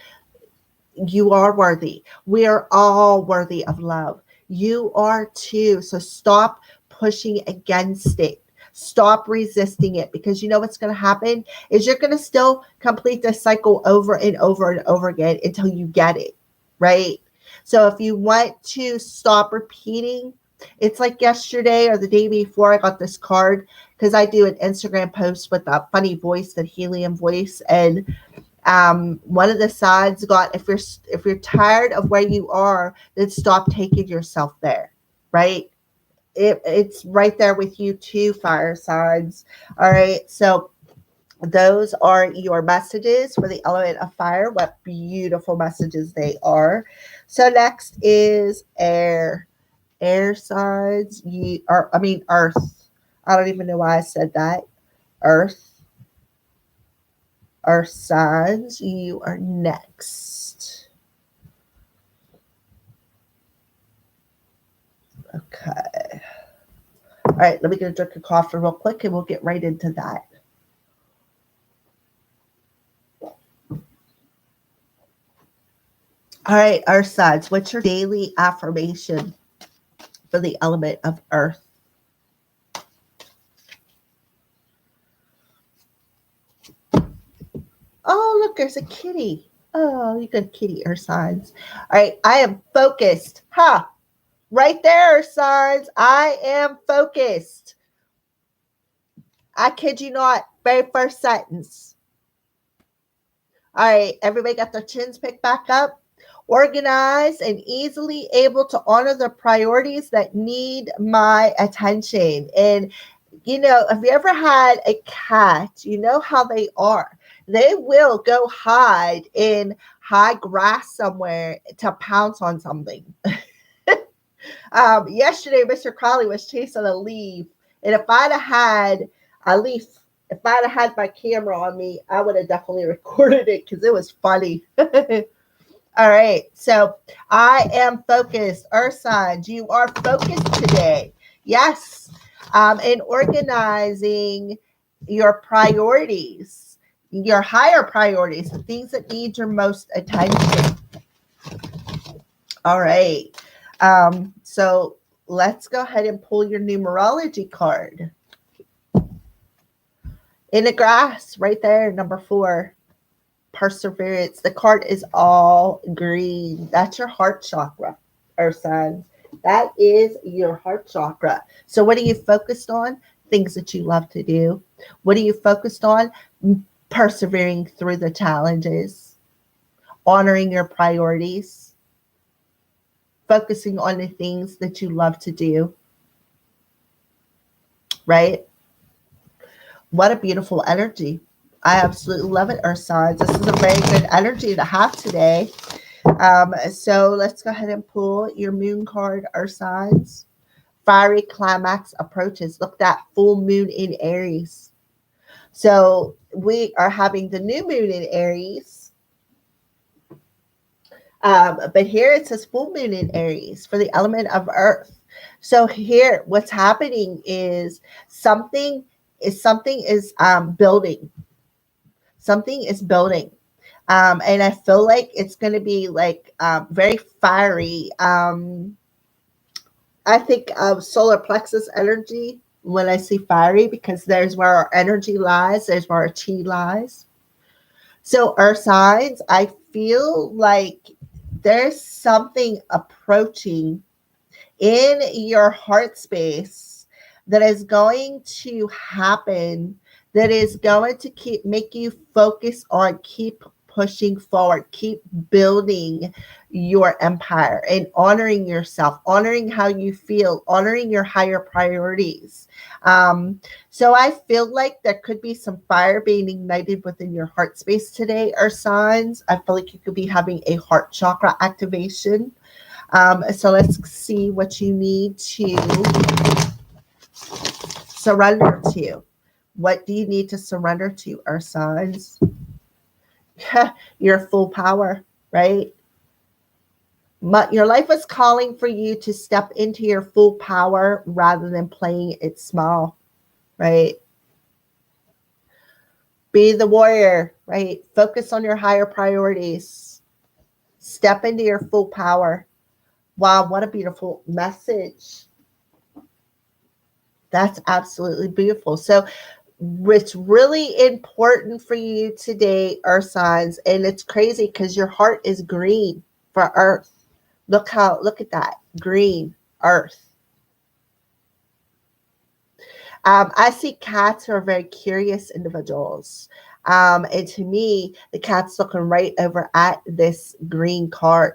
you are worthy. We are all worthy of love. You are too. So stop pushing against it. Stop resisting it, because you know what's going to happen is you're going to still complete this cycle over and over and over again until you get it, right? So if you want to stop repeating, it's like yesterday or the day before I got this card, because I do an Instagram post with a funny voice, that helium voice, and one of the sides got, if you're tired of where you are, then stop taking yourself there, right? It's right there with you too, fire signs. All right, so those are your messages for the element of fire. What beautiful messages they are. So next is air. Air signs, earth. I don't even know why I said that. Earth. Earth signs, you are next. Okay. All right, let me get a drink of coffee real quick and we'll get right into that. All right, earth signs, what's your daily affirmation for the element of earth? Oh, look, there's a kitty. Oh, you good kitty, earth signs. All right, I am focused. Ha! Right there, earth signs. I am focused. I kid you not. Very first sentence. All right, everybody got their chins picked back up. Organized and easily able to honor the priorities that need my attention. And, you know, have you ever had a cat? You know how they are. They will go hide in high grass somewhere to pounce on something. Yesterday, Mr. Crowley was chasing a leaf. And if I'd have had a leaf, if I'd have had my camera on me, I would have definitely recorded it because it was funny. All right. So I am focused. Earth signs, you are focused today. Yes. In organizing your priorities, your higher priorities, the things that need your most attention. All right. So let's go ahead and pull your numerology card. In the grass, right there, number 4. Perseverance. The card is all green. That's your heart chakra, earth signs. That is your heart chakra. So what are you focused on? Things that you love to do. What are you focused on? Persevering through the challenges, honoring your priorities, focusing on the things that you love to do, right? What a beautiful energy. I absolutely love it, earth signs. This is a very good energy to have today. So let's go ahead and pull your moon card, earth signs. Fiery climax approaches. Look, that full moon in Aries. So we are having the new moon in Aries. But here it says full moon in Aries for the element of earth. So here what's happening is something is building. Something is building. And I feel like it's going to be like very fiery. I think of solar plexus energy when I see fiery, because there's where our energy lies. There's where our chi lies. So earth signs, I feel like there's something approaching in your heart space that is going to happen, that is going to make you focus on keep pushing forward, keep building your empire and honoring yourself, honoring how you feel, honoring your higher priorities. So I feel like there could be some fire being ignited within your heart space today, or signs. I feel like you could be having a heart chakra activation. So let's see what you need to surrender to. What do you need to surrender to, earth signs? Your full power, right? Your life is calling for you to step into your full power rather than playing it small, right? Be the warrior, right? Focus on your higher priorities. Step into your full power. Wow, what a beautiful message. That's absolutely beautiful. So it's really important for you today, earth signs, and it's crazy because your heart is green for earth. Look at that, green earth. I see cats who are very curious individuals. And to me, the cat's looking right over at this green card.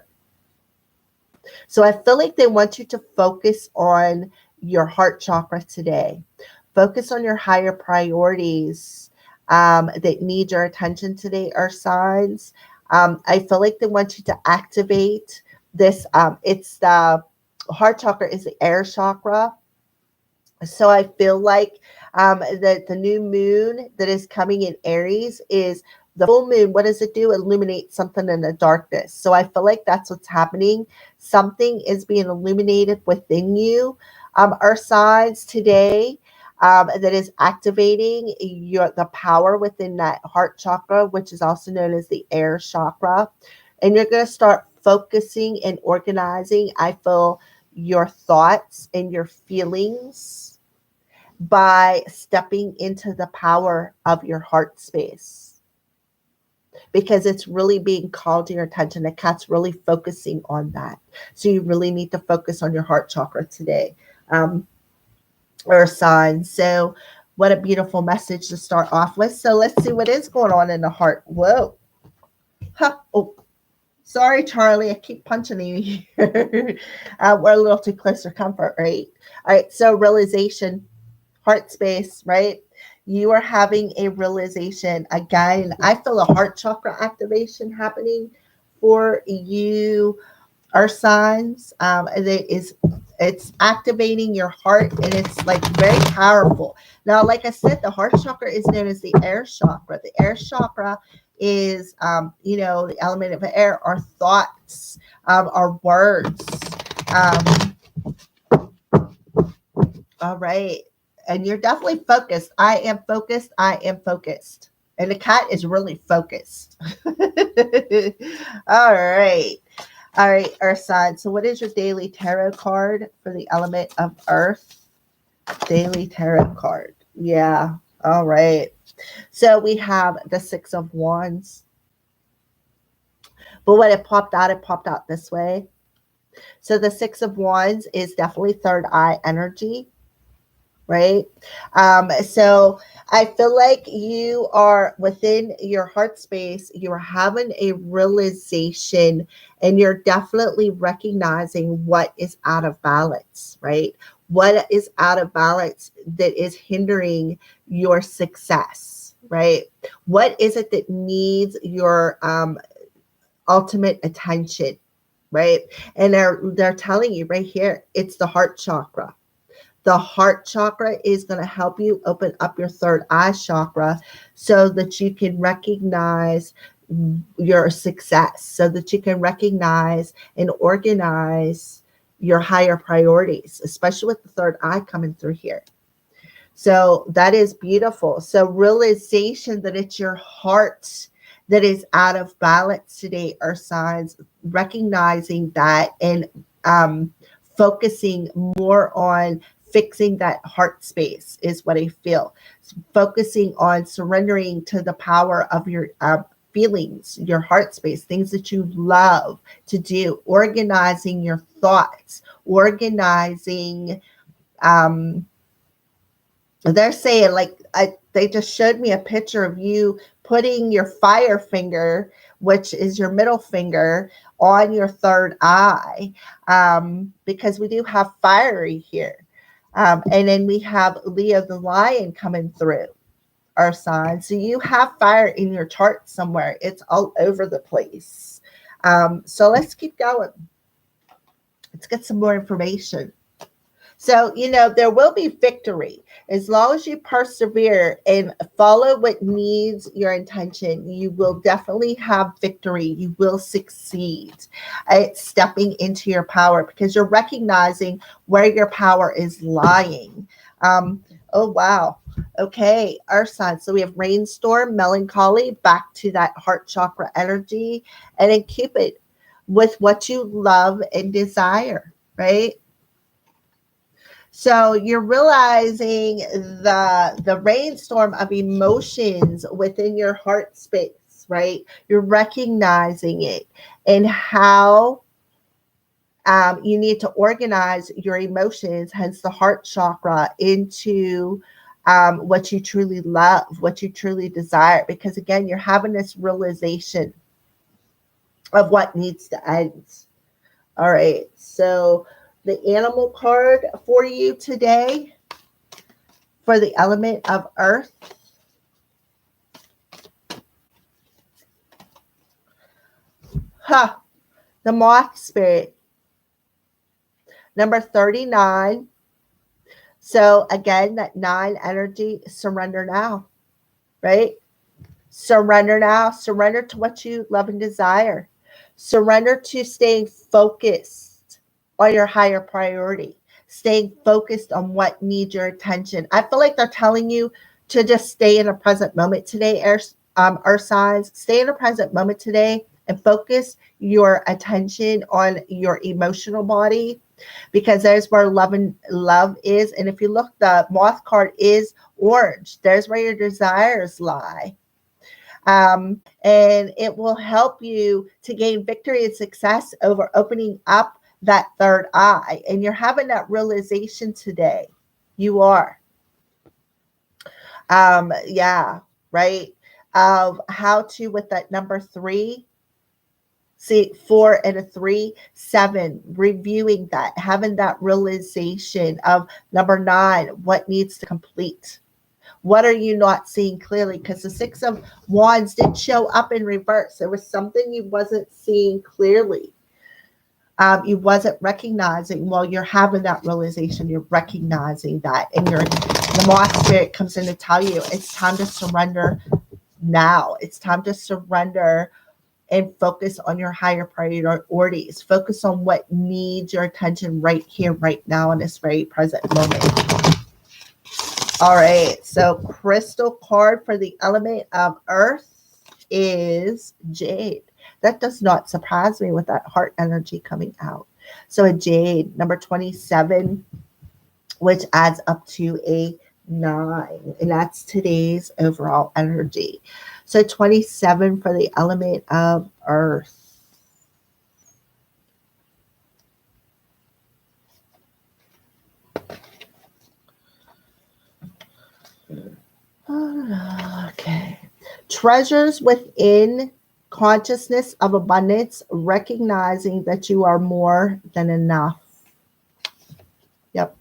So I feel like they want you to focus on your heart chakra today. Focus on your higher priorities that need your attention today, are signs. I feel like they want you to activate this. It's the heart chakra is the air chakra. So I feel like that the new moon that is coming in Aries is the full moon. What does it do? Illuminate something in the darkness. So I feel like that's what's happening. Something is being illuminated within you. Our signs today that is activating the power within that heart chakra, which is also known as the air chakra. And you're going to start focusing and organizing, I feel, your thoughts and your feelings by stepping into the power of your heart space, because it's really being called to your attention. The cat's really focusing on that. So you really need to focus on your heart chakra today, or sign. So what a beautiful message to start off with. So let's see what is going on in the heart. Whoa. Huh. Oh, sorry, Charlie. I keep punching you here. We're a little too close for comfort, right? All right. So realization, heart space, right? You are having a realization. Again, I feel a heart chakra activation happening for you, our signs. It's activating your heart, and it's like very powerful. Now, like I said, the heart chakra is known as the air chakra. The air chakra is, the element of air, our thoughts, our words. All right. And you're definitely focused. I am focused. I am focused. And the cat is really focused. All right. All right, Earth sign. So what is your daily tarot card for the element of Earth? Daily tarot card. Yeah. All right. So we have the Six of Wands. But when it popped out this way. So the Six of Wands is definitely third eye energy, right? So I feel like you are within your heart space, you're having a realization, and you're definitely recognizing what is out of balance, right? What is out of balance that is hindering your success, right? What is it that needs your ultimate attention, right? And they're telling you right here, it's the heart chakra. The heart chakra is going to help you open up your third eye chakra so that you can recognize your success, so that you can recognize and organize your higher priorities, especially with the third eye coming through here. So that is beautiful. So realization that it's your heart that is out of balance today, are signs, recognizing that, and focusing more on fixing that heart space is what I feel. Focusing on surrendering to the power of your feelings, your heart space, things that you love to do, organizing your thoughts, organizing. They're saying, like, they just showed me a picture of you putting your fire finger, which is your middle finger, on your third eye, because we do have fiery here. And then we have Leo the lion coming through our sign. So you have fire in your chart somewhere. It's all over the place. So let's keep going. Let's get some more information. So, there will be victory. As long as you persevere and follow what needs your intention, you will definitely have victory. You will succeed at stepping into your power because you're recognizing where your power is lying. Oh, wow. Okay, our sign. So we have rainstorm, melancholy, back to that heart chakra energy, and then Cupid with what you love and desire, right? So you're realizing the rainstorm of emotions within your heart space, right? You're recognizing it and how you need to organize your emotions, hence the heart chakra, into what you truly love, what you truly desire. Because again, you're having this realization of what needs to end. All right. So the animal card for you today for the element of earth. The moth spirit. Number 39. So again, that 9 energy, surrender now, right? Surrender now. Surrender to what you love and desire. Surrender to staying focused on your higher priority. Staying focused on what needs your attention. I feel like they're telling you to just stay in the present moment today, earth signs. Stay in the present moment today and focus your attention on your emotional body because there's where love is. And if you look, the moth card is orange. There's where your desires lie. And it will help you to gain victory and success over opening up that third eye. And you're having that realization today. You are. Yeah, right. Of how to, with that number 3, see 4 and a 3, 7, reviewing that, having that realization of number 9, what needs to complete. What are you not seeing clearly? Because the 6 of Wands did show up in reverse. There was something you wasn't seeing clearly. You wasn't recognizing. Well, you're having that realization. You're recognizing that. And the moth spirit comes in to tell you it's time to surrender now. It's time to surrender and focus on your higher priorities. Focus on what needs your attention right here, right now, in this very present moment. All right, so crystal card for the element of earth is jade. That does not surprise me with that heart energy coming out. So a jade, number 27, which adds up to a 9, and that's today's overall energy. So 27 for the element of earth. Okay. Treasures within consciousness of abundance, recognizing that you are more than enough. Yep.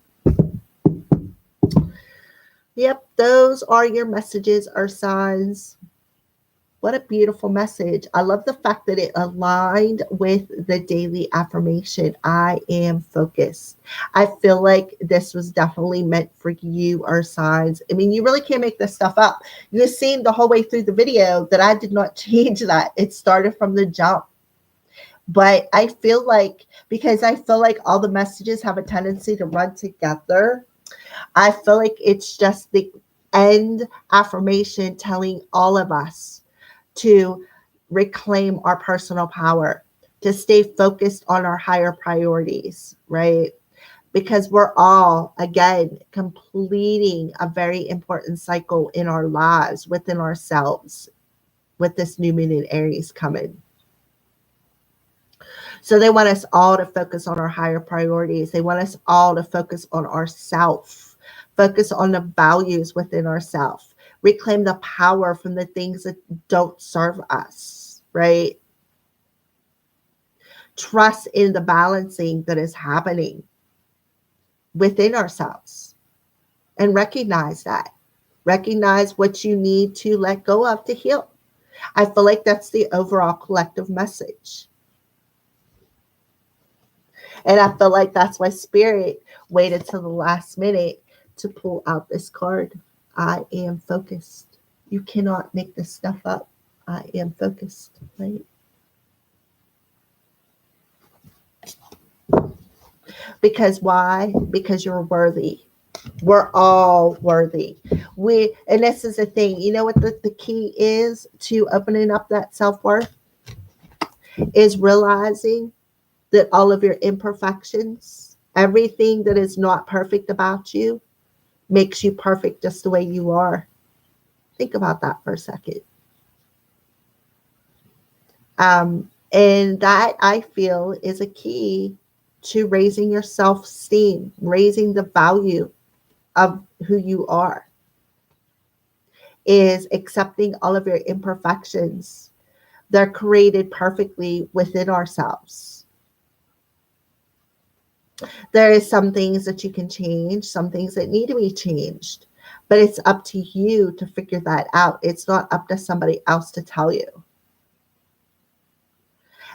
Yep, those are your messages or signs. What a beautiful message. I love the fact that it aligned with the daily affirmation. I am focused. I feel like this was definitely meant for you or signs. I mean, you really can't make this stuff up. You've seen the whole way through the video that I did not change that. It started from the jump. But I feel like, because I feel like all the messages have a tendency to run together, I feel like it's just the end affirmation telling all of us to reclaim our personal power, to stay focused on our higher priorities, right? Because we're all, again, completing a very important cycle in our lives, within ourselves, with this new moon in Aries coming. So they want us all to focus on our higher priorities. They want us all to focus on ourself, focus on the values within ourself, reclaim the power from the things that don't serve us, right? Trust in the balancing that is happening within ourselves and recognize that. Recognize what you need to let go of to heal. I feel like that's the overall collective message. And I feel like that's why Spirit waited till the last minute to pull out this card. I am focused. You cannot make this stuff up. I am focused, right? Because why? Because you're worthy. We're all worthy. And this is the thing. You know what the key is to opening up that self-worth? Is realizing that all of your imperfections, everything that is not perfect about you, makes you perfect just the way you are. Think about that for a second. And that, I feel, is a key to raising your self-esteem, raising the value of who you are, is accepting all of your imperfections. They're created perfectly within ourselves. There is some things that you can change, some things that need to be changed, but it's up to you to figure that out. It's not up to somebody else to tell you.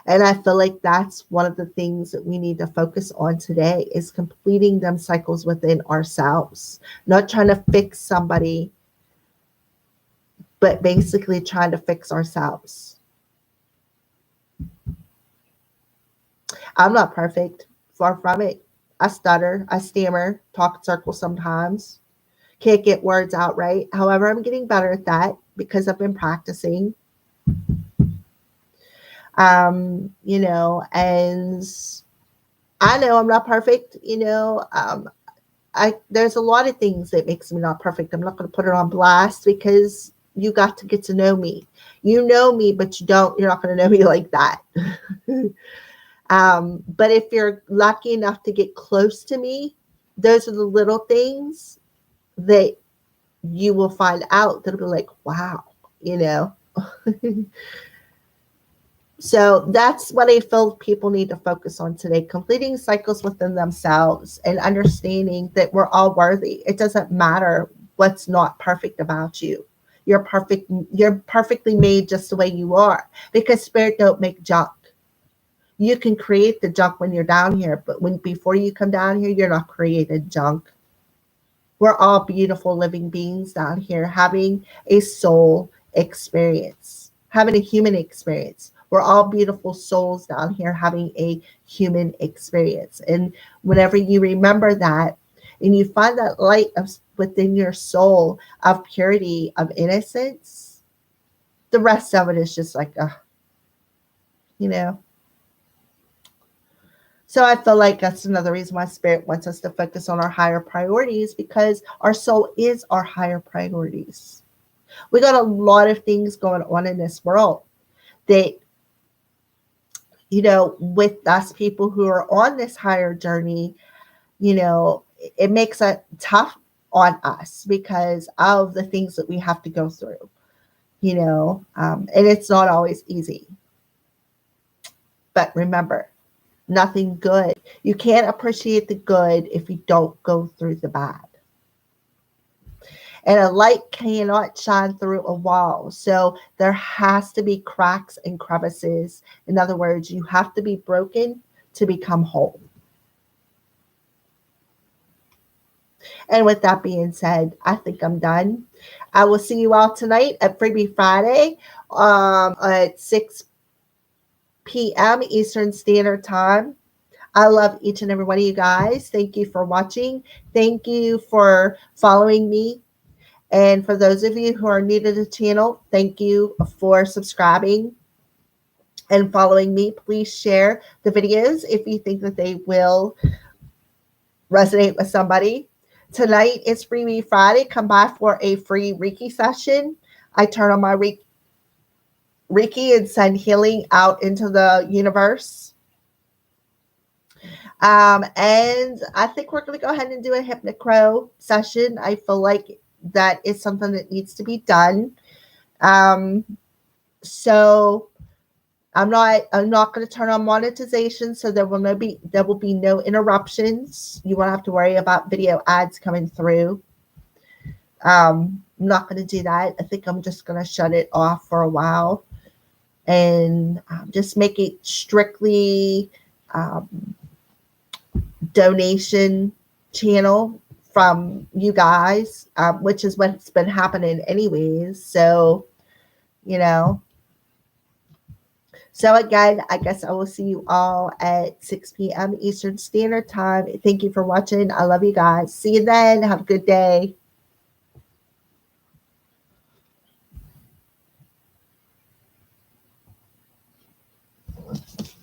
And I feel like that's one of the things that we need to focus on today, is completing them cycles within ourselves, not trying to fix somebody, but basically trying to fix ourselves. I'm not perfect, far from it. I stutter, I stammer, talk in circles sometimes, can't get words out right. However, I'm getting better at that because I've been practicing. And I know I'm not perfect. There's a lot of things that makes me not perfect. I'm not going to put it on blast because you got to get to know me. You know me, but you're not going to know me like that. But if you're lucky enough to get close to me, those are the little things that you will find out that'll be like, wow, So that's what I feel people need to focus on today, completing cycles within themselves and understanding that we're all worthy. It doesn't matter what's not perfect about you. You're perfect. You're perfectly made just the way you are, because Spirit don't make junk. You can create the junk when you're down here, but before you come down here, you're not created junk. We're all beautiful living beings down here having a soul experience, having a human experience. We're all beautiful souls down here having a human experience. And whenever you remember that and you find that light within your soul of purity, of innocence, the rest of it is just like, you know. So I feel like that's another reason why Spirit wants us to focus on our higher priorities, because our soul is our higher priorities. We got a lot of things going on in this world that, with us people who are on this higher journey, it makes it tough on us because of the things that we have to go through, and it's not always easy. But remember, nothing good. You can't appreciate the good if you don't go through the bad. And a light cannot shine through a wall. So there has to be cracks and crevices. In other words, you have to be broken to become whole. And with that being said, I think I'm done. I will see you all tonight at Freebie Friday at 6 p.m. Eastern Standard Time. I love each and every one of you guys. Thank you for watching. Thank you for following me. And for those of you who are new to the channel, thank you for subscribing and following me. Please share the videos if you think that they will resonate with somebody. Tonight is Freebie Friday. Come by for a free Reiki session. I turn on my Reiki and send healing out into the universe. And I think we're going to go ahead and do a Hypnocrow session. I feel like that is something that needs to be done. So I'm not going to turn on monetization, so there will be no interruptions. You won't have to worry about video ads coming through. I'm not going to do that. I think I'm just going to shut it off for a while and just make it strictly donation channel from you guys, which is what's been happening anyways. So, you know, so again, I guess I will see you all at 6 p.m. Eastern Standard Time. Thank you for watching. I love you guys. See you then. Have a good day.